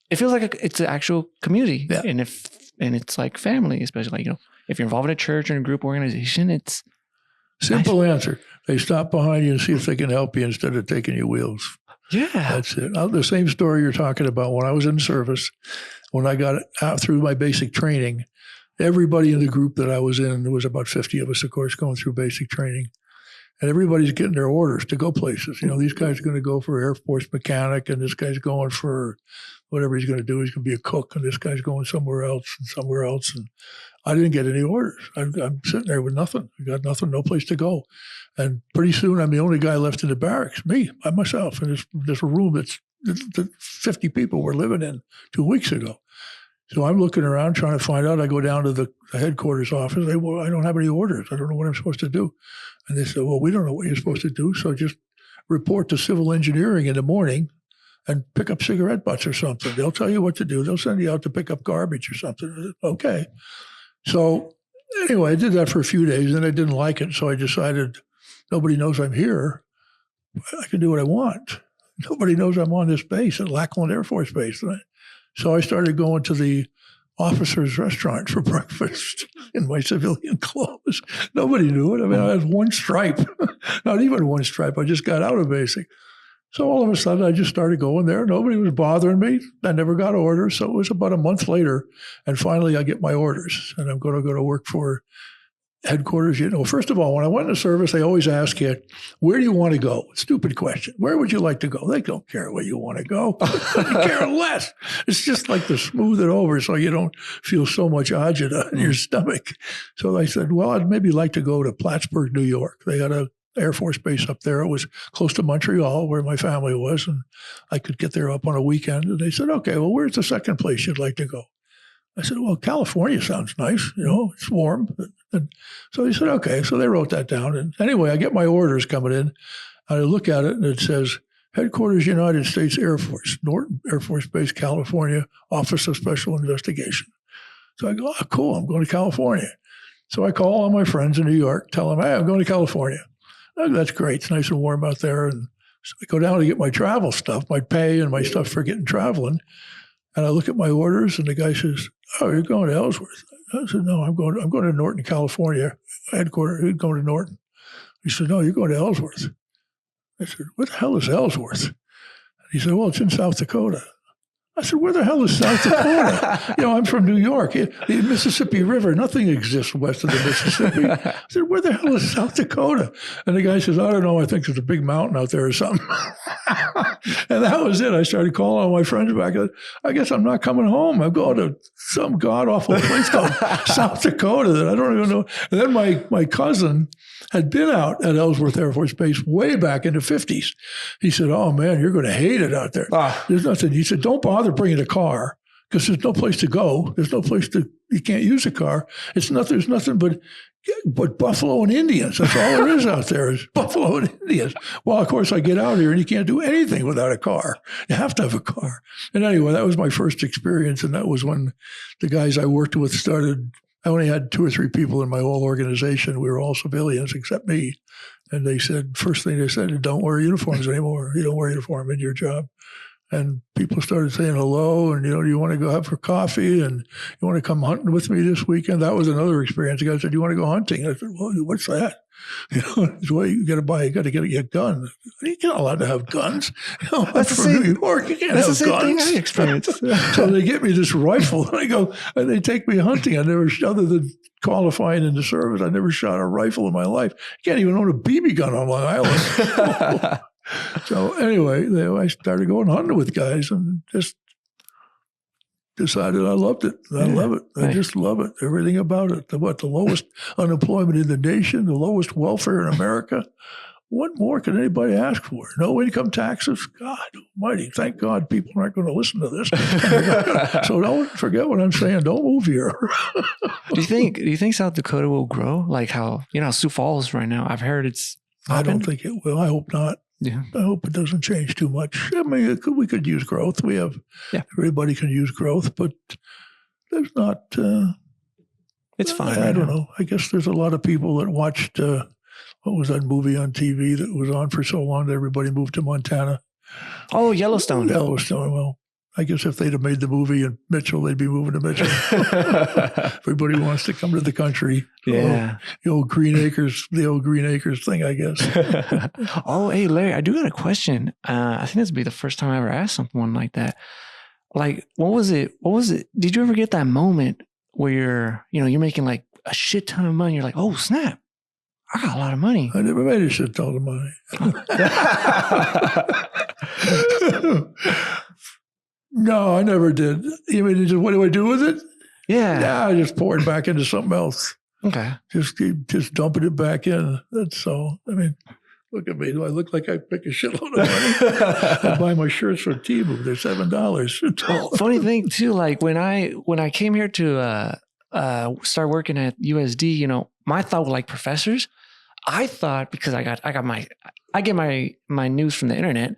it feels like it's an actual community. Yeah. And it's like family, especially like, if you're involved in a church or in a group organization, it's simple nice. Answer. They stop behind you and see if they can help you instead of taking your wheels. Yeah. That's it. The same story you're talking about. When I was in service, when I got out through my basic training, everybody in the group that I was in, there was about 50 of us, of course, going through basic training. And everybody's getting their orders to go places. These guys are going to go for Air Force mechanic, and this guy's going for whatever he's going to do. He's going to be a cook, and this guy's going somewhere else and somewhere else. And I didn't get any orders. I'm sitting there with nothing. I got nothing, no place to go. And pretty soon, I'm the only guy left in the barracks, me, by myself, in this room that 50 people were living in 2 weeks ago. So I'm looking around trying to find out. I go down to the headquarters office. I don't have any orders. I don't know what I'm supposed to do. And they said, well, we don't know what you're supposed to do. So just report to civil engineering in the morning and pick up cigarette butts or something. They'll tell you what to do. They'll send you out to pick up garbage or something. I said, okay. So anyway, I did that for a few days, and I didn't like it. So I decided nobody knows I'm here. I can do what I want. Nobody knows I'm on this base at Lackland Air Force Base. So I started going to the officers' restaurant for breakfast in my civilian clothes. Nobody knew it. I mean, I had one stripe, not even one stripe. I just got out of basic. So all of a sudden, I just started going there. Nobody was bothering me. I never got orders. So it was about a month later, and finally I get my orders, and I'm going to go to work for headquarters. First of all, when I went into service, they always ask you, where do you want to go? Stupid question. Where would you like to go? They don't care where you want to go. They care less. It's just like to smooth it over so you don't feel so much agita in your stomach. So I said, well, I'd maybe like to go to Plattsburgh, New York. They had an Air Force base up there. It was close to Montreal, where my family was, and I could get there up on a weekend. And they said, okay, well, where's the second place you'd like to go? I said, well, California sounds nice. It's warm. And so they said, okay. So they wrote that down. And anyway, I get my orders coming in. And I look at it, and it says, Headquarters, United States Air Force, Norton Air Force Base, California, Office of Special Investigation. So I go, oh, cool, I'm going to California. So I call all my friends in New York, tell them, hey, I'm going to California. Oh, that's great. It's nice and warm out there. And so I go down to get my travel stuff, my pay and my stuff for getting traveling. And I look at my orders, and the guy says, oh, you're going to Ellsworth. I said, no, I'm going to Norton, California, headquarters. He's going to Norton. He said, no, you're going to Ellsworth. I said, what the hell is Ellsworth? He said, well, it's in South Dakota. I said, where the hell is South Dakota? I'm from New York. The Mississippi River, nothing exists west of the Mississippi. I said, where the hell is South Dakota? And the guy says, I don't know. I think there's a big mountain out there or something. And that was it. I started calling all my friends back. I guess I'm not coming home. I'm going to some god-awful place called South Dakota that I don't even know. And then my cousin had been out at Ellsworth Air Force Base way back in the 50s. He said, oh, man, you're going to hate it out there. There's nothing. He said, don't bother bringing a car because there's no place to go. There's no place you can't use a car. There's nothing but buffalo and Indians. That's all there is out there is buffalo and Indians. Well, of course, I get out here and you can't do anything without a car. You have to have a car. And anyway, that was my first experience. And that was when the guys I worked with started. I only had 2 or 3 people in my whole organization. We were all civilians except me. And they said, first thing they said, don't wear uniforms anymore. You don't wear a uniform in your job. And people started saying hello, and, do you want to go out for coffee? And you want to come hunting with me this weekend? That was another experience. The guy said, "Do you want to go hunting?" I said, "Well, what's that?" Well, you got to get a gun. You're not allowed to have guns. I'm from New York. You can't have guns. That's the same thing I experienced. So they get me this rifle, and I go, and they take me hunting. I never, other than qualifying in the service, I never shot a rifle in my life. You can't even own a BB gun on Long Island. So anyway, I started going hunting with guys and just decided I loved it. I love it. I just love it. Everything about it. The lowest unemployment in the nation, the lowest welfare in America. What more can anybody ask for? No income taxes. God almighty. Thank God people aren't going to listen to this. So don't forget what I'm saying. Don't move here. Do you think South Dakota will grow? Like how, Sioux Falls right now? I've heard it's I don't think it will. I hope not. Yeah. I hope it doesn't change too much. I mean, we could use growth. Everybody can use growth, but there's not. It's fine. I don't know. I guess there's a lot of people that watched, what was that movie on TV that was on for so long that everybody moved to Montana? Oh, Yellowstone. Well, I guess if they'd have made the movie in Mitchell, they'd be moving to Mitchell. Everybody wants to come to the country. Yeah. The old Green Acres thing, I guess. Oh, hey, Larry, I do got a question. I think this would be the first time I ever asked someone like that. Like, what was it? Did you ever get that moment where you're making like a shit ton of money? You're like, oh, snap. I got a lot of money. I never made a shit ton of money. No, I never did. You mean, what do I do with it? Yeah. I just pour it back into something else. Okay. Just dumping it back in. That's all. I mean, look at me. Do I look like I pick a shitload of money? I buy my shirts from Temu. They're $7. Well, funny thing too, like when I came here to start working at USD, my thought was like professors. I thought because I get my news from the internet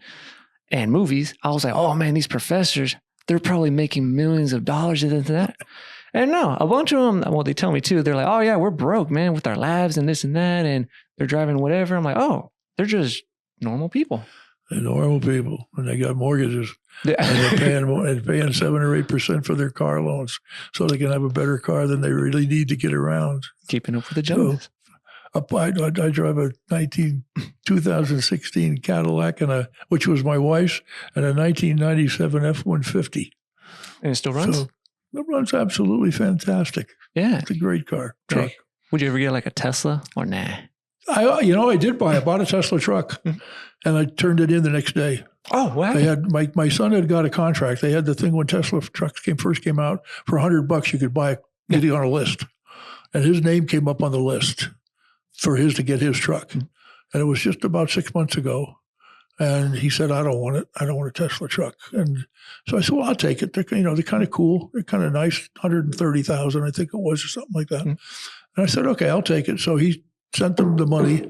and movies, I was like, oh man, these professors, they're probably making millions of dollars and this and that. And no, a bunch of them, well, they tell me too, they're like, oh yeah, we're broke, man, with our labs and this and that, and they're driving whatever. I'm like, oh, they're just normal people. They're normal people, and they got mortgages. And they're paying 7 or 8% for their car loans so they can have a better car than they really need to get around. Keeping up with the Joneses. I drive a 2016 Cadillac which was my wife's, and a 1997 F-150. And it still runs? So it runs absolutely fantastic. Yeah. It's a great car, truck. Hey, would you ever get like a Tesla or nah? I bought a Tesla truck, and I turned it in the next day. Oh, wow. They had my son had got a contract. They had the thing when Tesla trucks first came out for $100. You could get it on a list, and his name came up on the list for to get his truck. And it was just about 6 months ago. And he said, I don't want it. I don't want a Tesla truck. And so I said, well, I'll take it. They're kind of cool. They're kind of nice. 130,000, I think it was, or something like that. And I said, okay, I'll take it. So he sent them the money.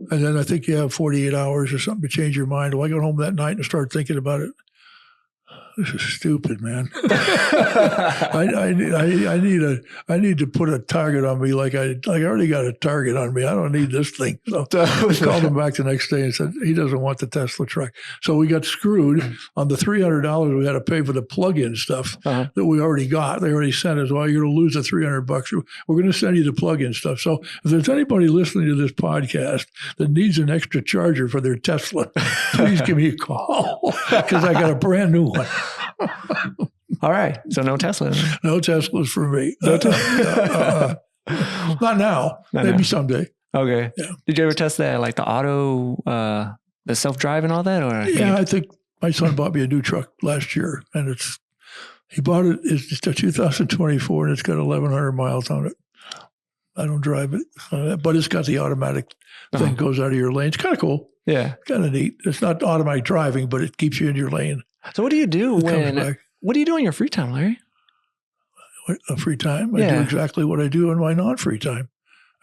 And then I think you have 48 hours or something to change your mind. Well, I got home that night and started thinking about it. This is stupid, man. I need to put a target on me like I already got a target on me. I don't need this thing. So I called him back the next day and said he doesn't want the Tesla truck. So we got screwed on the $300 we had to pay for the plug-in stuff that we already got. They already sent us, well, you're going to lose the $300. We're going to send you the plug-in stuff. So if there's anybody listening to this podcast that needs an extra charger for their Tesla, please give me a call because I got a brand new one. All right. So no Tesla. No Teslas for me. Not now. Maybe someday. Okay. Yeah. Did you ever test that, like the auto, the self-drive and all that? Or yeah, I think my son bought me a new truck last year, and he bought it. It's a 2024, and it's got 1,100 miles on it. I don't drive it, but it's got the automatic thing goes out of your lane. It's kind of cool. Yeah. Kind of neat. It's not automatic driving, but it keeps you in your lane. So what do you do what do you do in your free time, Larry? Free time? I do exactly what I do in my non-free time.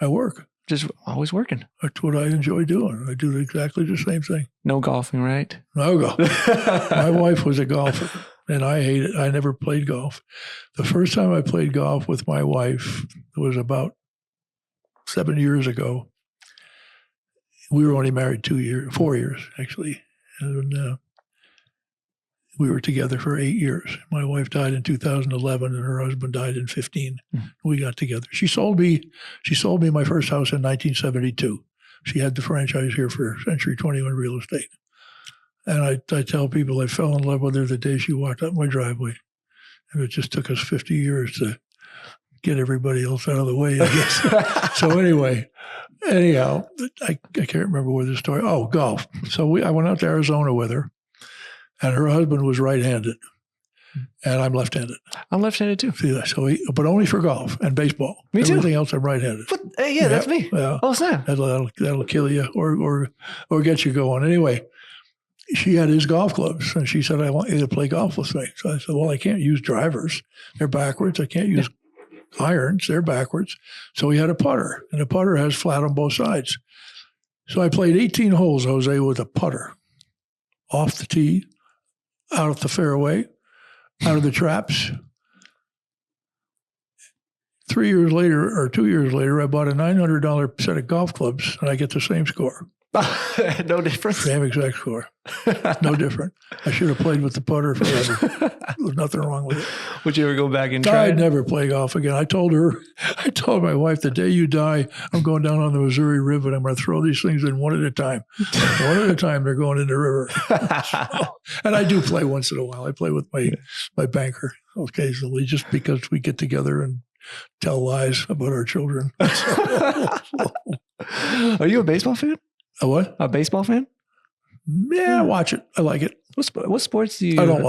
I work. Just always working. That's what I enjoy doing. I do exactly the same thing. No golfing, right? No golf. My wife was a golfer, and I hate it. I never played golf. The first time I played golf with my wife was about 7 years ago. We were only married 4 years, actually. And We were together for 8 years. My wife died in 2011, and her husband died in 15. We got together. She sold me my first house in 1972. She had the franchise here for Century 21 Real Estate. And I tell people I fell in love with her the day she walked up my driveway. And it just took us 50 years to get everybody else out of the way, I guess. So anyhow, I can't remember where the story. Oh, golf. So I went out to Arizona with her, and her husband was right-handed, and I'm left-handed. I'm left-handed too. So but only for golf and baseball. Me too. Everything else I'm right-handed. But, yeah, that's me. Yeah. Oh, snap. That'll kill you or get you going. Anyway, she had his golf clubs, and she said, I want you to play golf with me. So I said, well, I can't use drivers. They're backwards. I can't use irons. They're backwards. So we had a putter, and the putter has flat on both sides. So I played 18 holes, Jose, with a putter. Off the tee, out of the fairway, out of the traps. 2 years later, I bought a $900 set of golf clubs, and I get the same score. No difference. Same exact score. No different. I should have played with the putter forever. There's nothing wrong with it. Would you ever go back and try? I'd never play golf again. I told my wife, the day you die, I'm going down on the Missouri River and I'm going to throw these things in one at a time. One at a time, they're going in the river. And I do play once in a while. I play with my banker occasionally, just because we get together and tell lies about our children. Are you a baseball fan? A what? A baseball fan? Yeah, I watch it. I like it. What sports do you? I don't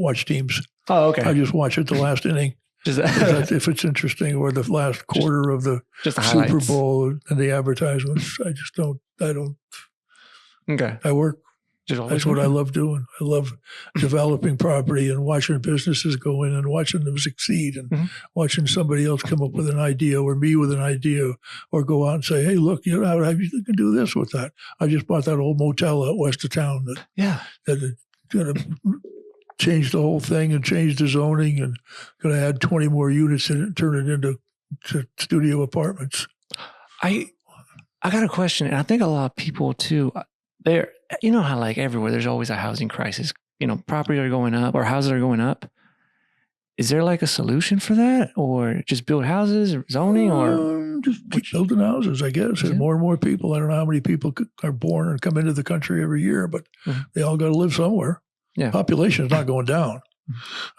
watch teams. Oh, okay. I just watch it the last inning. If it's interesting, or the last quarter of the Super Bowl and the advertisements. I don't. Okay. I work. That's what I love doing. I love developing property and watching businesses go in and watching them succeed, and watching somebody else come up with an idea, or me with an idea, or go out and say, hey, look, you can do this with that. I just bought that old motel out west of town that going to change the whole thing and change the zoning, and going to add 20 more units in it and turn it into studio apartments. I got a question, and I think a lot of people too, you know how like everywhere there's always a housing crisis. You know, properties are going up or houses are going up. Is there like a solution for that, or just build houses or zoning, or just keep building houses? I guess. And more and more people. I don't know how many people are born and come into the country every year, but they all got to live somewhere. Yeah, population is not going down,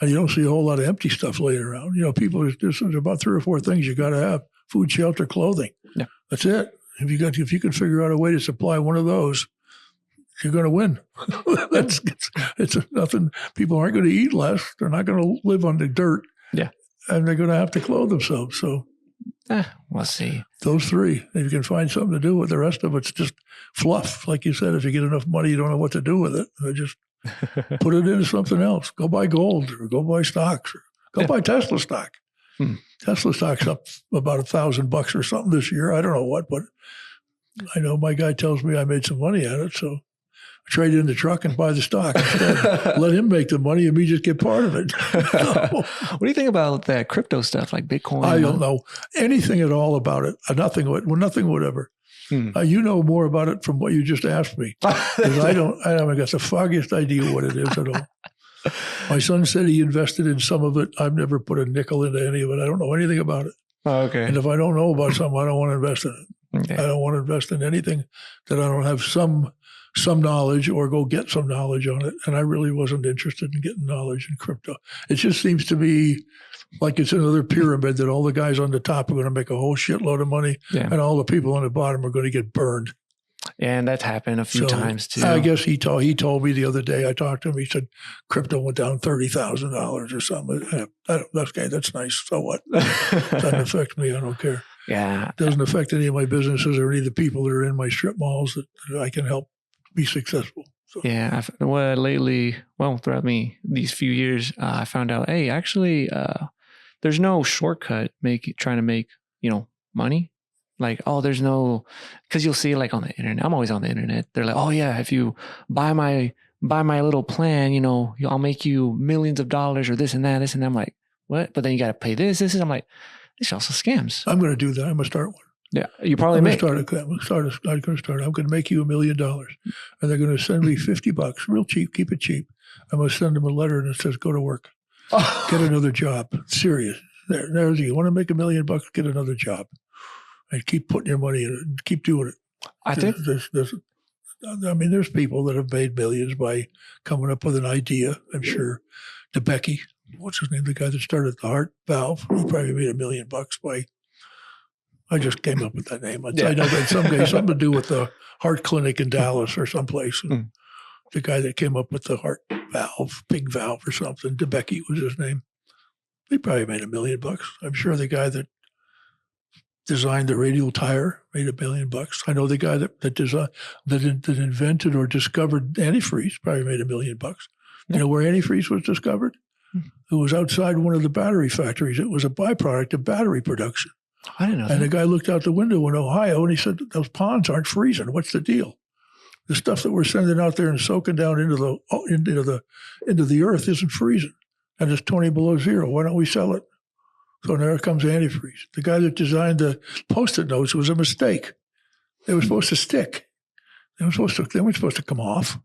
and you don't see a whole lot of empty stuff laying around. You know, there's about 3 or 4 things you got to have: food, shelter, clothing. Yeah, that's it. If you can figure out a way to supply one of those, you're going to win. It's nothing. People aren't going to eat less. They're not going to live on the dirt. Yeah, and they're going to have to clothe themselves. So, we'll see. Those 3. If you can find something to do with, the rest of it's just fluff. Like you said, if you get enough money, you don't know what to do with it. Just put it into something else. Go buy gold, or go buy stocks, or go buy Tesla stock. Tesla stock's up about $1,000 or something this year. I don't know what, but I know my guy tells me I made some money at it, so I trade in the truck and buy the stock instead. Let him make the money and me just get part of it. What do you think about that crypto stuff, like Bitcoin? I don't know anything at all about it. Nothing whatever. You know more about it from what you just asked me. Because I haven't got the foggiest idea what it is at all. My son said he invested in some of it. I've never put a nickel into any of it. I don't know anything about it. Oh, okay. And if I don't know about something, I don't want to invest in it. Okay. I don't want to invest in anything that I don't have some knowledge or go get some knowledge on it. And I really wasn't interested in getting knowledge in crypto. It just seems to me like it's another pyramid that all the guys on the top are going to make a whole shitload of money, and all the people on the bottom are going to get burned. And that's happened a few times too. I guess he told me the other day, I talked to him, he said crypto went down $30,000 or something. Okay, that's nice. So what? Doesn't affect me. I don't care. Yeah. It doesn't affect any of my businesses or any of the people that are in my strip malls that I can help be successful. So. Yeah. Throughout these few years, I found out, hey, actually, there's no shortcut trying to make, money. Like, there's no, because you'll see like on the internet, I'm always on the internet. They're like, oh yeah, if you buy my little plan, I'll make you millions of dollars or this and that. I'm like, what? But then you got to pay this. I'm like, this is also scams. I'm going to do that. I'm going to start one. Yeah, you probably I'm going to make you $1 million, and they're going to send me $50, real cheap. Keep it cheap. I must send him a letter that says, go to work, get another job. Serious. There's you want to make $1 million, get another job, and keep putting your money in it and keep doing it. I think There's people that have made millions by coming up with an idea. I'm sure DeBecky, what's his name, the guy that started the heart valve, he probably made $1 million by. I just came up with that name. I know that something to do with the heart clinic in Dallas or someplace. The guy that came up with the heart valve, big valve or something, DeBecky was his name. He probably made $1 million. I'm sure the guy that designed the radial tire made $1 million. I know the guy that invented or discovered antifreeze probably made $1 million. You know where antifreeze was discovered? It was outside one of the battery factories. It was a byproduct of battery production. I didn't know that. And the guy looked out the window in Ohio and he said, those ponds aren't freezing. What's the deal? The stuff that we're sending out there and soaking down into the earth isn't freezing. And it's 20 below zero. Why don't we sell it? So there comes antifreeze. The guy that designed the Post-it notes was a mistake. They were supposed to stick. They weren't supposed to come off.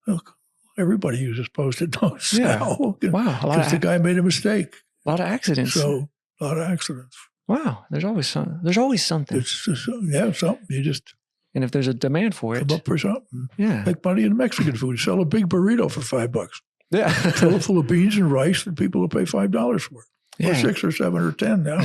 Look, everybody uses Post-it notes now. Wow. Because the guy made a mistake. A lot of accidents. So a lot of accidents. Wow. There's always something. It's just, something. You just and if there's a demand for it. Come up for something. Yeah. Make money in Mexican food. Sell a big burrito for $5. Yeah. Fill it full of beans and rice, and people will pay $5 for it. Or 6 or 7 or 10 now.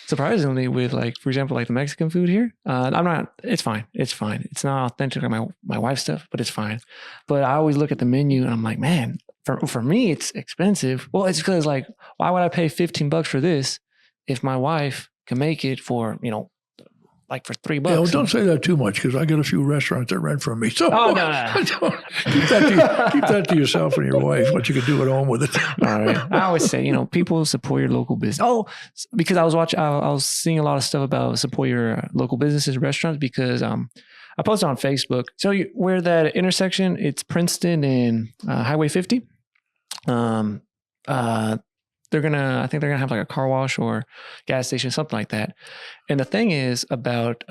Surprisingly, with for example, the Mexican food here, it's fine. It's fine. It's not authentic like my wife's stuff, but it's fine. But I always look at the menu and I'm like, man, for me, it's expensive. Well, it's because why would I pay $15 for this if my wife can make it for, for $3? Yeah, well, don't say that too much because I got a few restaurants that rent from me. So no. keep that to yourself and your wife. What you can do at home with it. All right. I always say, people support your local business. Oh, because I was seeing a lot of stuff about support your local businesses, restaurants. Because I posted on Facebook. So where that intersection, it's Princeton and Highway 50. I think they're gonna have a car wash or gas station, something like that. And the thing is about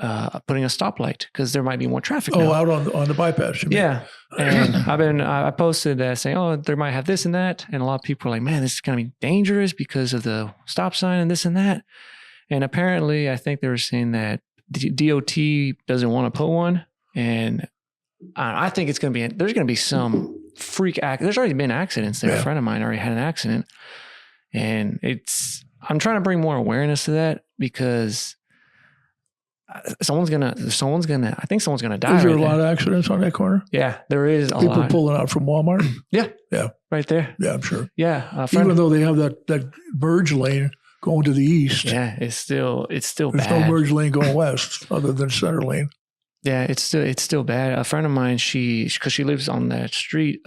putting a stoplight because there might be more traffic. Oh, now. Out on the bypass. You mean? Yeah. And I posted that saying, oh, they might have this and that. And a lot of people are like, man, this is gonna be dangerous because of the stop sign and this and that. And apparently, I think they were saying that DOT doesn't want to put one. And I think there's gonna be some freak act. There's already been accidents there. Yeah. A friend of mine already had an accident. And I'm trying to bring more awareness to that because someone's gonna die. Is there a lot of accidents on that corner? Yeah, there is a lot. People pulling out from Walmart? Yeah. Yeah. Right there. Yeah, I'm sure. Yeah. Even though they have that merge lane going to the east. Yeah, it's still There's bad. There's no merge lane going west other than center lane. Yeah, it's still bad. A friend of mine, because she lives on that street,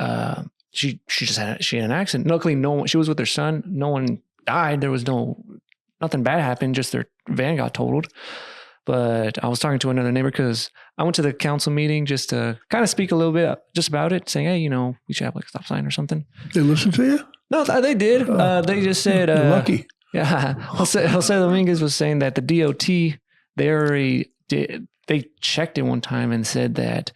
she had an accident. Luckily, she was with her son. No one died. There was nothing bad happened. Just their van got totaled. But I was talking to another neighbor because I went to the council meeting just to kind of speak a little bit just about it, saying, hey, we should have a stop sign or something. They listened to you? No, they did. They just said, you're lucky. Yeah. Jose Dominguez was saying that the DOT, they already did. They checked it one time and said that,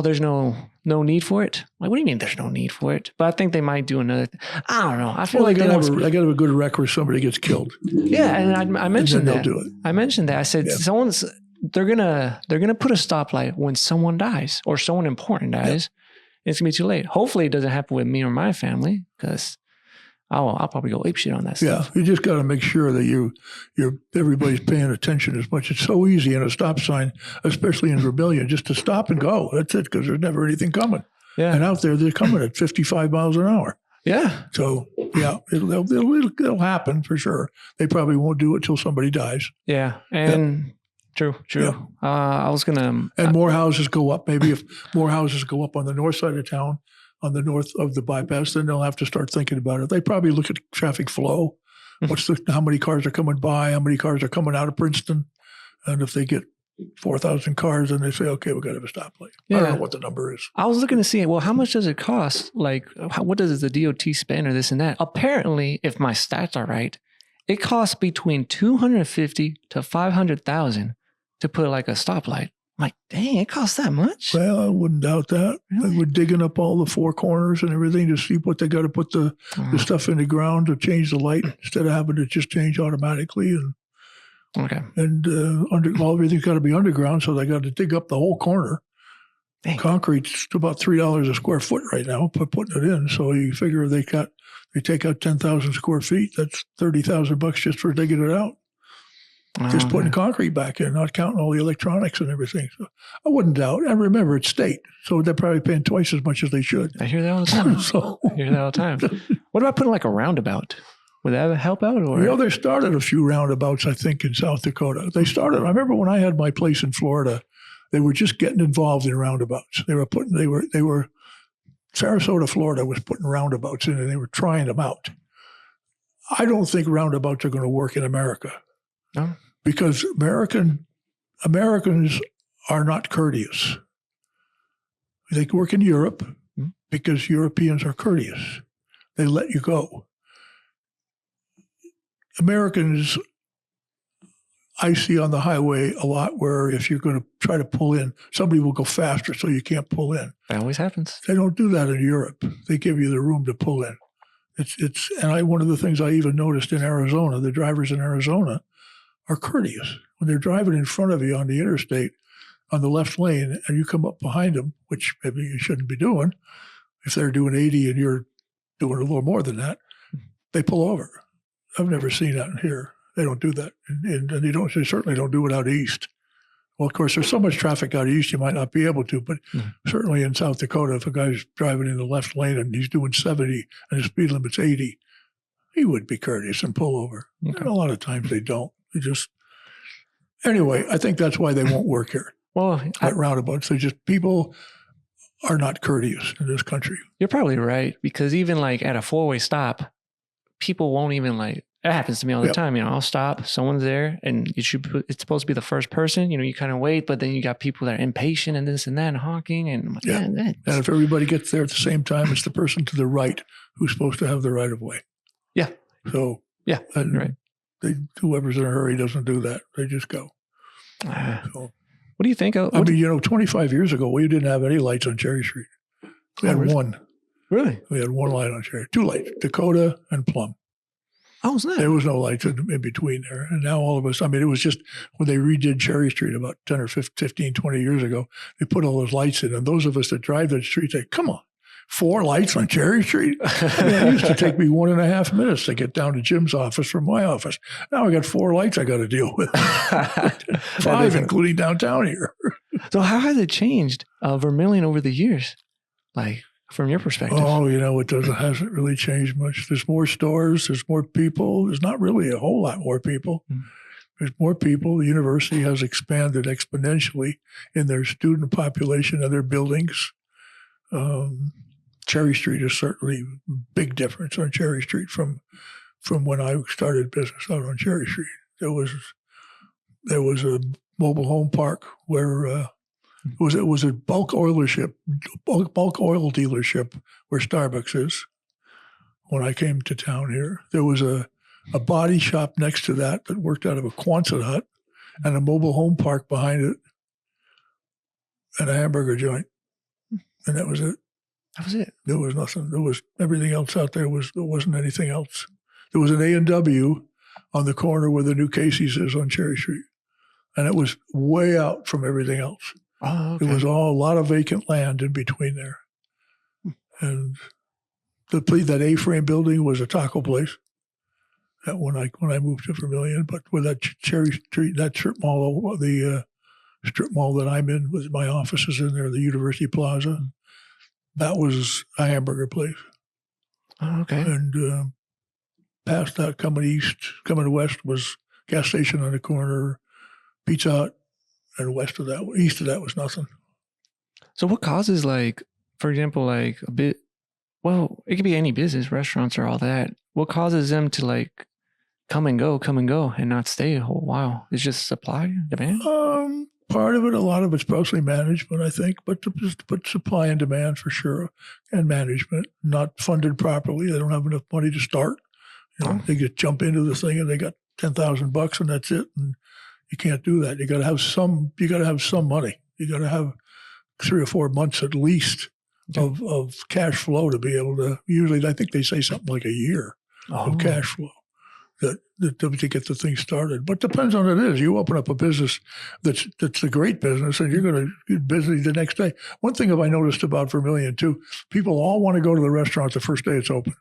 there's no need for it. Like, what do you mean there's no need for it? But I think they might do another. I don't know. I feel like they got to have a good record where somebody gets killed. Yeah, and I mentioned that. They'll do it. I mentioned that. I said they're gonna put a stoplight when someone dies or someone important dies. Yeah. It's gonna be too late. Hopefully, it doesn't happen with me or my family because I'll probably go apeshit on that stuff. Yeah, you just got to make sure that everybody's paying attention as much. It's so easy in a stop sign, especially in Vermillion, just to stop and go. That's it, because there's never anything coming. Yeah. And out there, they're coming at 55 miles an hour. Yeah. So, yeah, it'll happen for sure. They probably won't do it till somebody dies. Yeah. And true. Yeah. I was going to. And more houses go up. Maybe if more houses go up on the north side of town, on the north of the bypass, then they'll have to start thinking about it. They probably look at traffic flow. How many cars are coming by? How many cars are coming out of Princeton? And if they get 4,000 cars, then they say, okay, we've got to have a stoplight. Yeah. I don't know what the number is. I was looking to see, well, how much does it cost? What does the DOT spend or this and that? Apparently, if my stats are right, it costs between $250,000 to $500,000 to put a stoplight I'm like, dang, it costs that much? Well, I wouldn't doubt that. Really? They were digging up all the four corners and everything to see what they got to put the stuff in the ground to change the light instead of having it just change automatically. Okay. And everything's got to be underground, so they got to dig up the whole corner. Dang. Concrete's about $3 a square foot right now, putting it in. So you figure they take out 10,000 square feet. That's $30,000 just for digging it out. Just putting concrete back in, not counting all the electronics and everything. So I wouldn't doubt. And remember, it's state, so they're probably paying twice as much as they should. I hear that all the time. I hear that all the time. What about putting like a roundabout? Would that help out? Or they started a few roundabouts, I think, in South Dakota. I remember when I had my place in Florida, they were just getting involved in roundabouts. Sarasota, Florida was putting roundabouts in, and they were trying them out. I don't think roundabouts are going to work in America. No. Because Americans are not courteous. They work in Europe because Europeans are courteous. They let you go. Americans, I see on the highway a lot where if you're going to try to pull in, somebody will go faster so you can't pull in. That always happens. They don't do that in Europe. They give you the room to pull in. One of the things I even noticed in Arizona, the drivers in Arizona are courteous. When they're driving in front of you on the interstate on the left lane and you come up behind them, which maybe you shouldn't be doing, if they're doing 80 and you're doing a little more than that, they pull over. I've never seen that in here. They don't do that. And they certainly don't do it out east. Well, of course, there's so much traffic out east, you might not be able to, but certainly in South Dakota, if a guy's driving in the left lane and he's doing 70 and the speed limit's 80, he would be courteous and pull over. Okay. And a lot of times they don't. Anyway, I think that's why they won't work here. Well, at roundabouts, people are not courteous in this country. You're probably right, because even like at a four-way stop, people won't even like. It happens to me all the time. I'll stop, someone's there, and it's supposed to be the first person. You kind of wait, but then you got people that are impatient and this and that and honking. And I'm like, and if everybody gets there at the same time, it's the person to the right who's supposed to have the right of way. Yeah. So you're right. Whoever's in a hurry doesn't do that. They just go. So, what do you think? 25 years ago, we didn't have any lights on Cherry Street. We had one. Really? We had one light on Cherry. Two lights, Dakota and Plum. How was that? There was no lights in between there. And now all of us, it was just when they redid Cherry Street about 10 or 15, 20 years ago, they put all those lights in. And those of us that drive that street say, come on, 4 lights on Cherry Street? It used to take me 1.5 minutes to get down to Jim's office from my office. Now I got 4 lights I got to deal with. 5, including downtown here. So how has it changed Vermillion over the years? Like, from your perspective? Oh, hasn't really changed much. There's more stores. There's more people. There's not really a whole lot more people. There's more people. The university has expanded exponentially in their student population and their buildings. Cherry Street is certainly a big difference on Cherry Street from when I started business out on Cherry Street. There was a mobile home park where it was a bulk oil dealership where Starbucks is. When I came to town here, there was a body shop next to that worked out of a Quonset hut, and a mobile home park behind it, and a hamburger joint, and that was it. That was it. There was nothing. There was everything else out there. There wasn't anything else. There was an A&W on the corner where the new Casey's is on Cherry Street, and it was way out from everything else. Oh, okay. It was a lot of vacant land in between there. And that A-frame building was a taco place when I moved to Vermillion. But with that Cherry Street, that strip mall, the strip mall that I'm in, with my offices in there, the University Plaza, that was a hamburger place. Oh, okay. And past that, coming west was gas station on the corner, Pizza Hut. And east of that was nothing. So what causes, like, for example, like it could be any business, restaurants or all that. What causes them to like come and go and not stay a whole while? It's just supply, demand? Part of it, a lot of it's mostly management, I think, but supply and demand for sure, and management not funded properly. They don't have enough money to start. They just jump into this thing and they got $10,000 and that's it. And you can't do that. You got to have some money. You got to have 3 or 4 months at least of cash flow to be able to. Usually, I think they say something like a year of cash flow to get the thing started. But depends on what it is. You open up a business that's a great business, and you're going to get busy the next day. One thing I noticed about Vermillion too, people all want to go to the restaurant the first day it's open.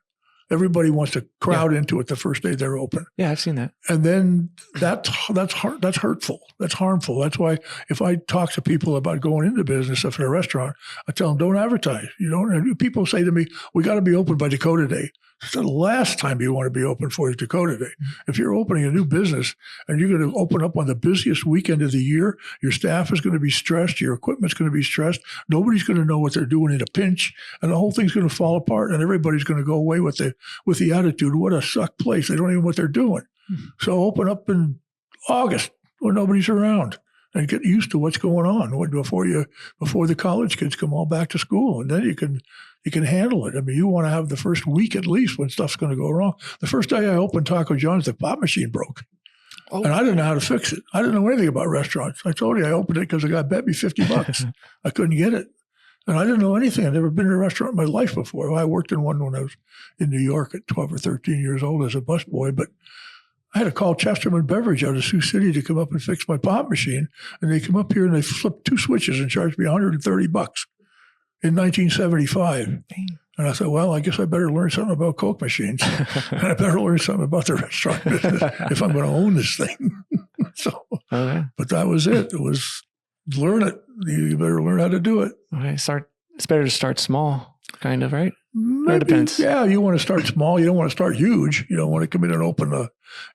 Everybody wants to crowd into it the first day they're open. Yeah, I've seen that. And then that's hurtful. That's harmful. That's why if I talk to people about going into business if in a restaurant, I tell them don't advertise. You don't. People say to me, "We got to be open by Dakota Day." It's the last time you want to be open for is Dakota Day. If you're opening a new business and you're going to open up on the busiest weekend of the year, your staff is going to be stressed, your equipment's going to be stressed, nobody's going to know what they're doing in a pinch, and the whole thing's going to fall apart, and everybody's going to go away with the attitude, what a suck place. They don't even know what they're doing. So open up in August when nobody's around and get used to what's going on before the college kids come all back to school, and then you can handle it. I mean, you want to have the first week at least when stuff's going to go wrong. The first day I opened Taco John's, the pop machine broke. Oh. And I didn't know how to fix it. I didn't know anything about restaurants. I told you I opened it because the guy bet me $50. I couldn't get it. And I didn't know anything. I'd never been in a restaurant in my life before. I worked in one when I was in New York at 12 or 13 years old as a busboy, but I had to call Chesterman Beverage out of Sioux City to come up and fix my pop machine. And they come up here and they flipped 2 switches and charged me $130 in 1975. Dang. And I thought, well, I guess I better learn something about Coke machines. And I better learn something about the restaurant business if I'm going to own this thing. But that was it. It was learn it. You better learn how to do it. Okay, it's better to start small, kind of, right? Maybe, it depends. Yeah, you want to start small. You don't want to start huge. You don't want to come in and open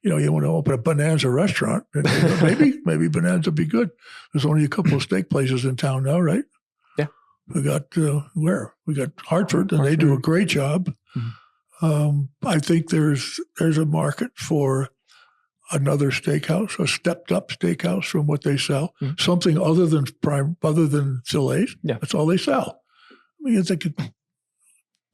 you want to open a Bonanza restaurant. Maybe Bonanza would be good. There's only a couple of steak places in town now, right? Yeah. We got we got Hartford, and they do a great job. Mm-hmm. I think there's a market for another steakhouse, a stepped up steakhouse from what they sell, something other than fillets. Yeah. That's all they sell. I mean, they could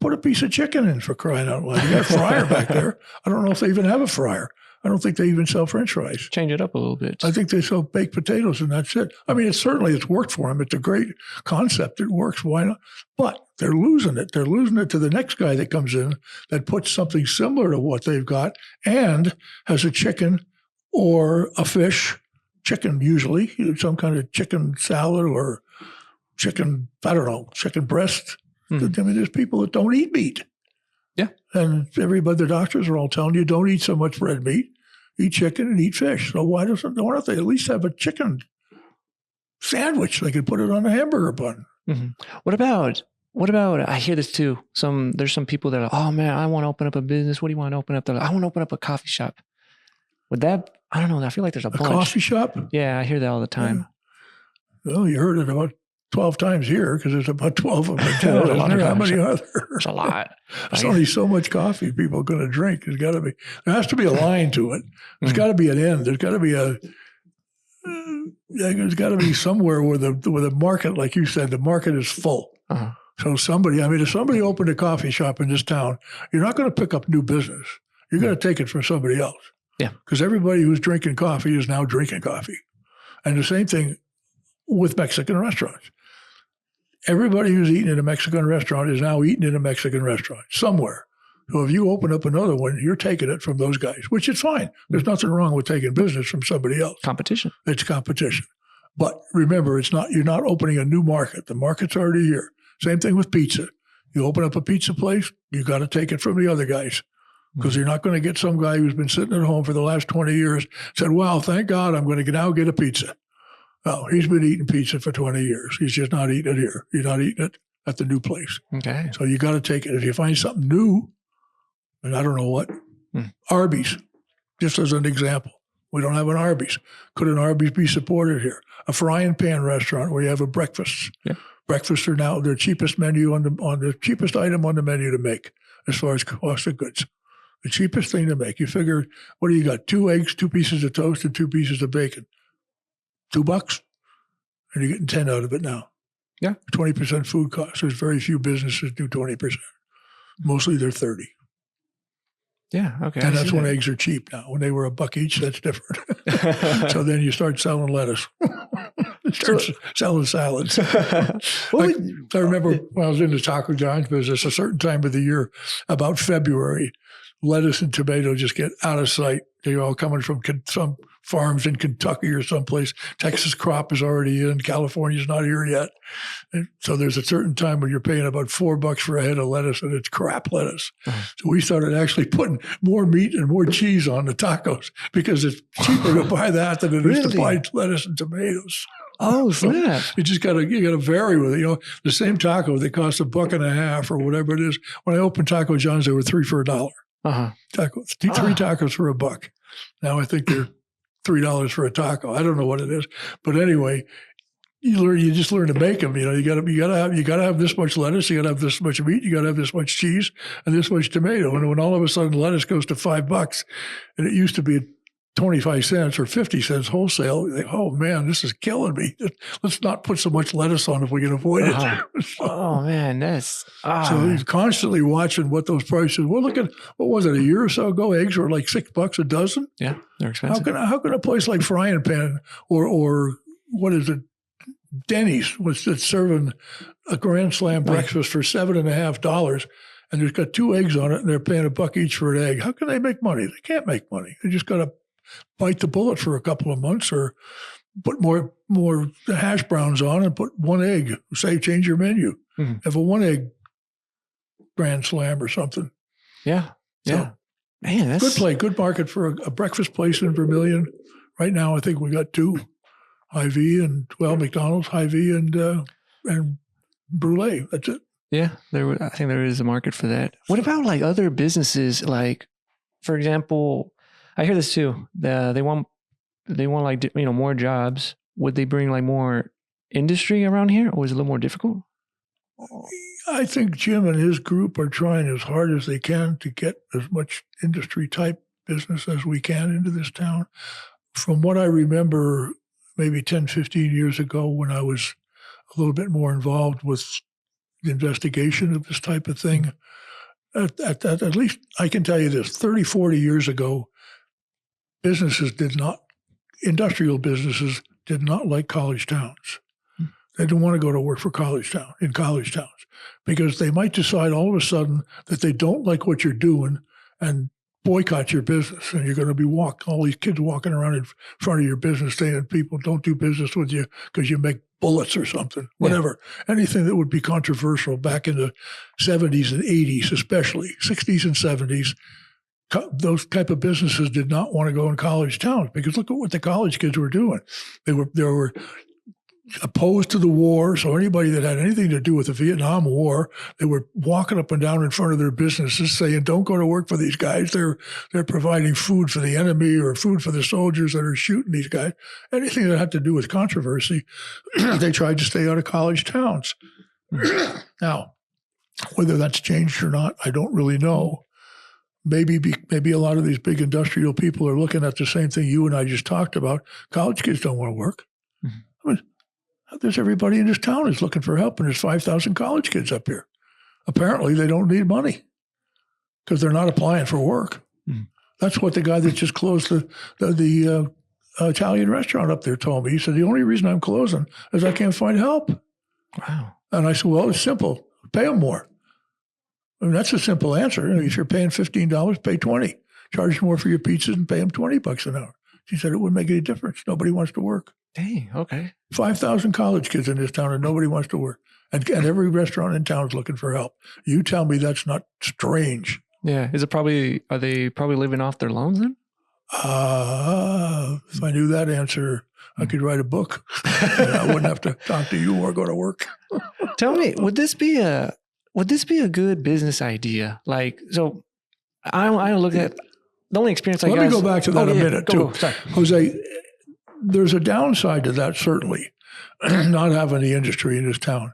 put a piece of chicken in, for crying out loud. You got a fryer back there. I don't know if they even have a fryer. I don't think they even sell French fries. Change it up a little bit. I think they sell baked potatoes and that's it. I mean, it's worked for them. It's a great concept. It works. Why not? But they're losing it. They're losing it to the next guy that comes in that puts something similar to what they've got and has a chicken or a fish, chicken usually, some kind of chicken salad or chicken, I don't know, chicken breast. Mm-hmm. I mean, there's people that don't eat meat. Yeah. And the doctors are all telling you don't eat so much red meat, eat chicken and eat fish. So why don't they at least have a chicken sandwich? They could put it on a hamburger bun. Mm-hmm. What about, I hear this too. There's some people that are, oh man, I want to open up a business. What do you want to open up? They're like, I want to open up a coffee shop. Would that, I don't know. I feel like there's a bunch. Coffee shop? Yeah, I hear that all the time. Yeah. Well, you heard it about 12 times here because there's about 12 of them in town. How many are there? It's a lot. There's only so much coffee people are going to drink. There has to be a line to it. There's got to be an end. There's got to be there's got to be somewhere where the market, like you said, the market is full. Uh-huh. So if somebody opened a coffee shop in this town, you're not going to pick up new business. You're going to take it from somebody else. Yeah. Because everybody who's drinking coffee is now drinking coffee. And the same thing with Mexican restaurants. Everybody who's eating in a Mexican restaurant is now eating in a Mexican restaurant somewhere. So if you open up another one, you're taking it from those guys, which is fine. There's nothing wrong with taking business from somebody else. Competition. It's competition. But remember, you're not opening a new market. The market's already here. Same thing with pizza. You open up a pizza place, you got to take it from the other guys. Because you're not going to get some guy who's been sitting at home for the last 20 years said, well, thank God I'm going to now get a pizza. No, he's been eating pizza for 20 years. He's just not eating it here. He's not eating it at the new place. Okay. So you got to take it. If you find something new, and I don't know what, Arby's, just as an example. We don't have an Arby's. Could an Arby's be supported here? A frying pan restaurant where you have a breakfast. Yeah. Breakfasts are now their cheapest menu on the cheapest item on the menu to make as far as cost of goods. The cheapest thing to make. You figure, what do you got? 2 eggs, 2 pieces of toast, and 2 pieces of bacon. $2, and you're getting 10 out of it now. Yeah. 20% food costs. There's very few businesses do 20%. Mostly they're 30. Yeah, okay. And that's when eggs are cheap now. When they were $1 each, that's different. So then you start selling lettuce. Starts selling salads. What I remember when I was in the Taco John's business, a certain time of the year, about February, lettuce and tomato just get out of sight. They're all coming from some farms in Kentucky or someplace. Texas crop is already in. California's not here yet. And so there's a certain time when you're paying about $4 for a head of lettuce, and it's crap lettuce. So we started actually putting more meat and more cheese on the tacos because it's cheaper to buy that than it is to buy lettuce and tomatoes. Oh, snap. You just gotta vary with it. You know, the same taco that costs $1.50 or whatever it is. When I opened Taco John's, they were 3 for $1. Three tacos for $1. Now I think they're $3 for a taco. I don't know what it is, but anyway, you just learn to make them. You know, you gotta have this much lettuce, you gotta have this much meat, you gotta have this much cheese and this much tomato. And when all of a sudden lettuce goes to $5 and it used to be 25 cents or 50 cents wholesale, you think, oh man, this is killing me. Let's not put so much lettuce on if we can avoid it. Oh man, that's so he's constantly watching what those prices. Well, look at what was it a year or so ago? Eggs were like $6 a dozen. Yeah, they're expensive. How can a place like Frying Pan or what is it, Denny's that's serving a Grand Slam breakfast for $7.50, and there's got 2 eggs on it, and they're paying $1 each for an egg? How can they make money? They can't make money. They just got to bite the bullet for a couple of months, or put more hash browns on and put 1 egg. Say change your menu. Have a 1 egg Grand Slam or something. Yeah. So, man, that's good market for a breakfast place in Vermillion. Right now, I think we got 2, Hy-Vee and McDonald's, Hy-Vee and Brulee. That's it. Yeah, I think there is a market for that. What about like other businesses? Like, for example, I hear this too. They want like, you know, more jobs. Would they bring like more industry around here, or is it a little more difficult? I think Jim and his group are trying as hard as they can to get as much industry type business as we can into this town. From what I remember, maybe 10, 15 years ago, when I was a little bit more involved with the investigation of this type of thing, at least I can tell you this, 30, 40 years ago, industrial businesses did not like college towns. They didn't want to go to work for in college towns, because they might decide all of a sudden that they don't like what you're doing and boycott your business. And you're going to be all these kids walking around in front of your business saying people don't do business with you because you make bullets or something, whatever. Yeah. Anything that would be controversial back in the 70s and 80s, especially 60s and 70s, those type of businesses did not want to go in college towns, because look at what the college kids were doing. They were opposed to the war. So anybody that had anything to do with the Vietnam War, they were walking up and down in front of their businesses saying, don't go to work for these guys. They're providing food for the enemy or food for the soldiers that are shooting these guys. Anything that had to do with controversy, they tried to stay out of college towns. Now, whether that's changed or not, I don't really know. Maybe a lot of these big industrial people are looking at the same thing you and I just talked about. College kids don't want to work. I mean, there's everybody in this town is looking for help, and there's 5,000 college kids up here. Apparently, they don't need money because they're not applying for work. That's what the guy that just closed the Italian restaurant up there told me. He said, the only reason I'm closing is I can't find help. Wow. And I said, well, it's simple. Pay them more. I mean, that's a simple answer. If you're paying $15, pay $20. Charge more for your pizzas and pay them $20 an hour. She said it wouldn't make any difference. Nobody wants to work. Dang, okay. 5,000 college kids in this town, and nobody wants to work. And every restaurant in town is looking for help. You tell me that's not strange. Yeah. Are they probably living off their loans then? If I knew that answer, I could write a book. And I wouldn't have to talk to you or go to work. Tell me, would this be a good business idea? Like, so I don't look at the only experience I got. Let me go back to that a minute too. Sorry. Jose, there's a downside to that, certainly, not having the industry in this town.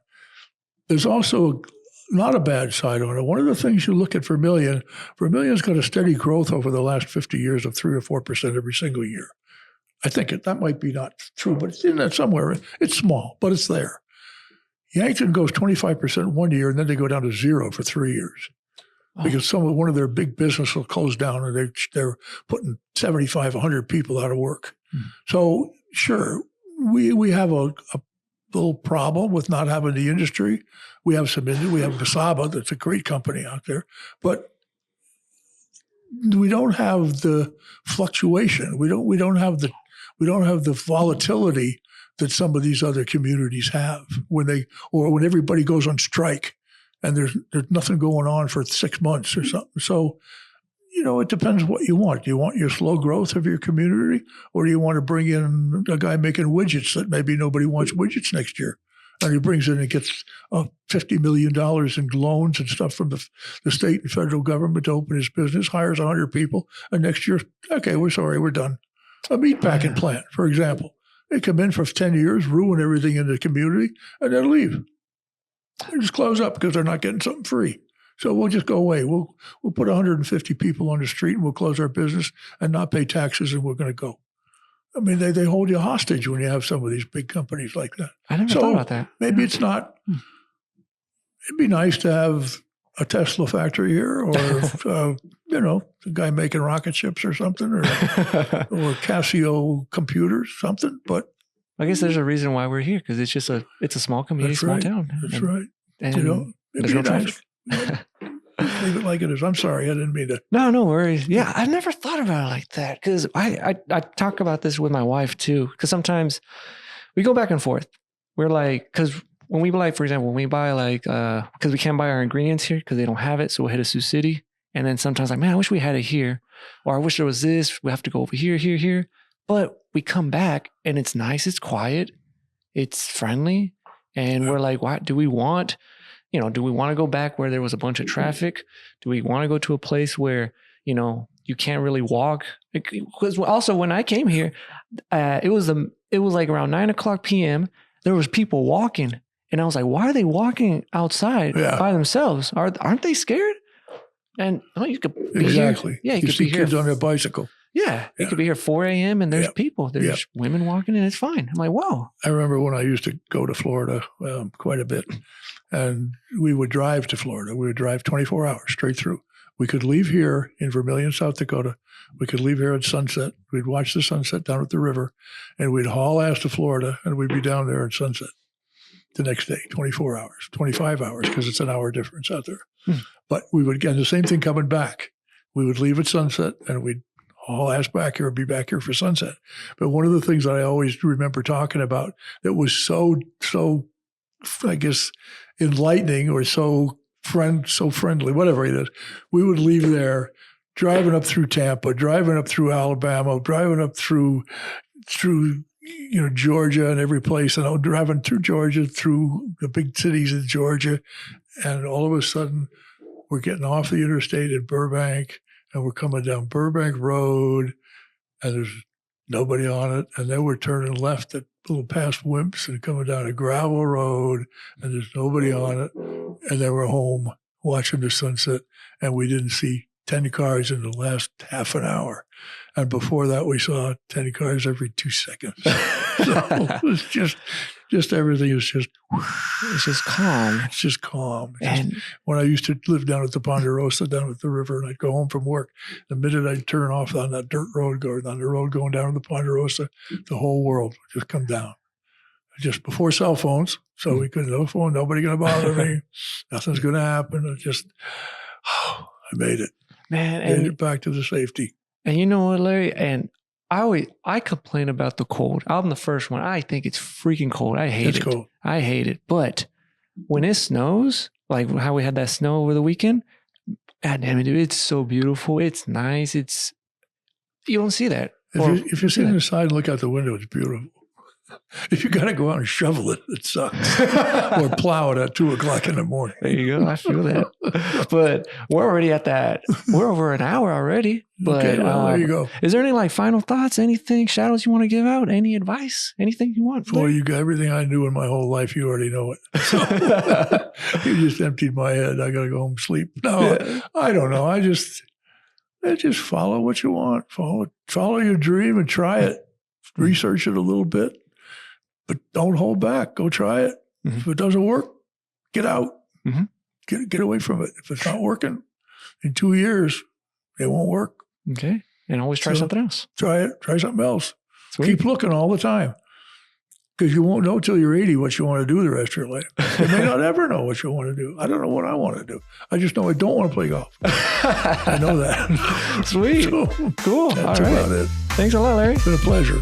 There's also not a bad side on it. One of the things you look at Vermillion's got a steady growth over the last 50 years of 3 or 4% every single year. I think that might be not true, but it's in that somewhere. It's small, but it's there. Yankton goes 25% one year, and then they go down to 0 for 3 years. Because one of their big business will close down, and they're putting 75, 100 people out of work. So sure, we have a little problem with not having the industry. We have we have Basaba, that's a great company out there, but we don't have the fluctuation. We don't have the volatility that some of these other communities have when everybody goes on strike and there's nothing going on for 6 months or something. So, it depends what you want. Do you want your slow growth of your community, or do you want to bring in a guy making widgets that maybe nobody wants widgets next year? And he brings in and gets $50 million in loans and stuff from the state and federal government to open his business, hires 100 people, and next year, okay, we're sorry, we're done. A meatpacking plant, for example. They come in for 10 years, ruin everything in the community, and then leave. They just close up because they're not getting something free. So we'll just go away. We'll put 150 people on the street and we'll close our business and not pay taxes, and we're going to go. I mean, they hold you hostage when you have some of these big companies like that. I never thought about that. Maybe it's not. It'd be nice to have a Tesla factory here, or a guy making rocket ships or something, or Casio computers, something. But I guess there's a reason why we're here, because it's a small community, small town. That's right. And there's no traffic. Leave it like it is. I'm sorry, I didn't mean to. No worries. Yeah, I never thought about it like that, because I talk about this with my wife too, because sometimes we go back and forth. We're like, because when we for example, when we buy because we can't buy our ingredients here because they don't have it, so we'll hit a Sioux City. And then sometimes man, I wish we had it here, or I wish there was this. We have to go over here. But we come back and it's nice, it's quiet, it's friendly, and we're like, what do we want? Do we want to go back where there was a bunch of traffic? Do we want to go to a place where, you can't really walk? Because also when I came here, it was like around 9:00 p.m. There was people walking, and I was like, why are they walking outside by themselves? Aren't they scared? And you could be exactly. Here. Yeah, you could see be here. Kids on their bicycle. Yeah, you could be here 4 a.m. and there's people. There's women walking, and it's fine. I'm like, wow. I remember when I used to go to Florida quite a bit, and we would drive to Florida. We would drive 24 hours straight through. We could leave here in Vermillion, South Dakota. We could leave here at sunset. We'd watch the sunset down at the river, and we'd haul ass to Florida, and we'd be down there at sunset the next day, 24 hours, 25 hours, because it's an hour difference out there. But we would get the same thing coming back. We would leave at sunset, and we'd haul ass back here and be back here for sunset. But one of the things that I always remember talking about that was so I guess, enlightening or so friendly, whatever it is, we would leave there driving up through Tampa, driving up through Alabama, driving up through Georgia and every place, and driving through Georgia, through the big cities in Georgia, and all of a sudden we're getting off the interstate at Burbank, and we're coming down Burbank Road, and there's nobody on it, and then we're turning left at little past Wimps and coming down a gravel road, and there's nobody on it, and then we're home watching the sunset, and we didn't see 10 cars in the last half an hour. And before that, we saw 10 cars every 2 seconds. So it was just everything is just, it's just calm. It's just calm. When I used to live down at the Ponderosa, down at the river, and I'd go home from work, the minute I'd turn off on that dirt road, going on the road going down to the Ponderosa, the whole world would just come down. Just before cell phones, so we couldn't, no phone, nobody going to bother me, nothing's going to happen. I made it. Man, made it back to the safety. And you know what, Larry? And I complain about the cold. I'm the first one. I think it's freaking cold. I hate it. It's cold. I hate it. But when it snows, like how we had that snow over the weekend, God damn it, dude, it's so beautiful. It's nice. You don't see that. If you're sitting inside and look out the window, it's beautiful. If you got to go out and shovel it, it sucks. Or plow it at 2:00 in the morning. There you go. I feel that. But we're already at that. We're over an hour already. But okay, well, there you go. Is there any final thoughts? Anything, shadows you want to give out? Any advice? Anything you want? Well, you got everything I knew in my whole life. You already know it. So you just emptied my head. I got to go home and sleep. No, I don't know. I just follow what you want. Follow your dream and try it. Research it a little bit. But don't hold back. Go try it. Mm-hmm. If it doesn't work, get out. Mm-hmm. Get away from it. If it's not working, in 2 years, it won't work. Okay. And always try something else. Try it. Try something else. Sweet. Keep looking all the time. Because you won't know till you're 80 what you want to do the rest of your life. You may not ever know what you want to do. I don't know what I want to do. I just know I don't want to play golf. I know that. Sweet. So, Cool. that's All right. about it. Thanks a lot, Larry. It's been a pleasure.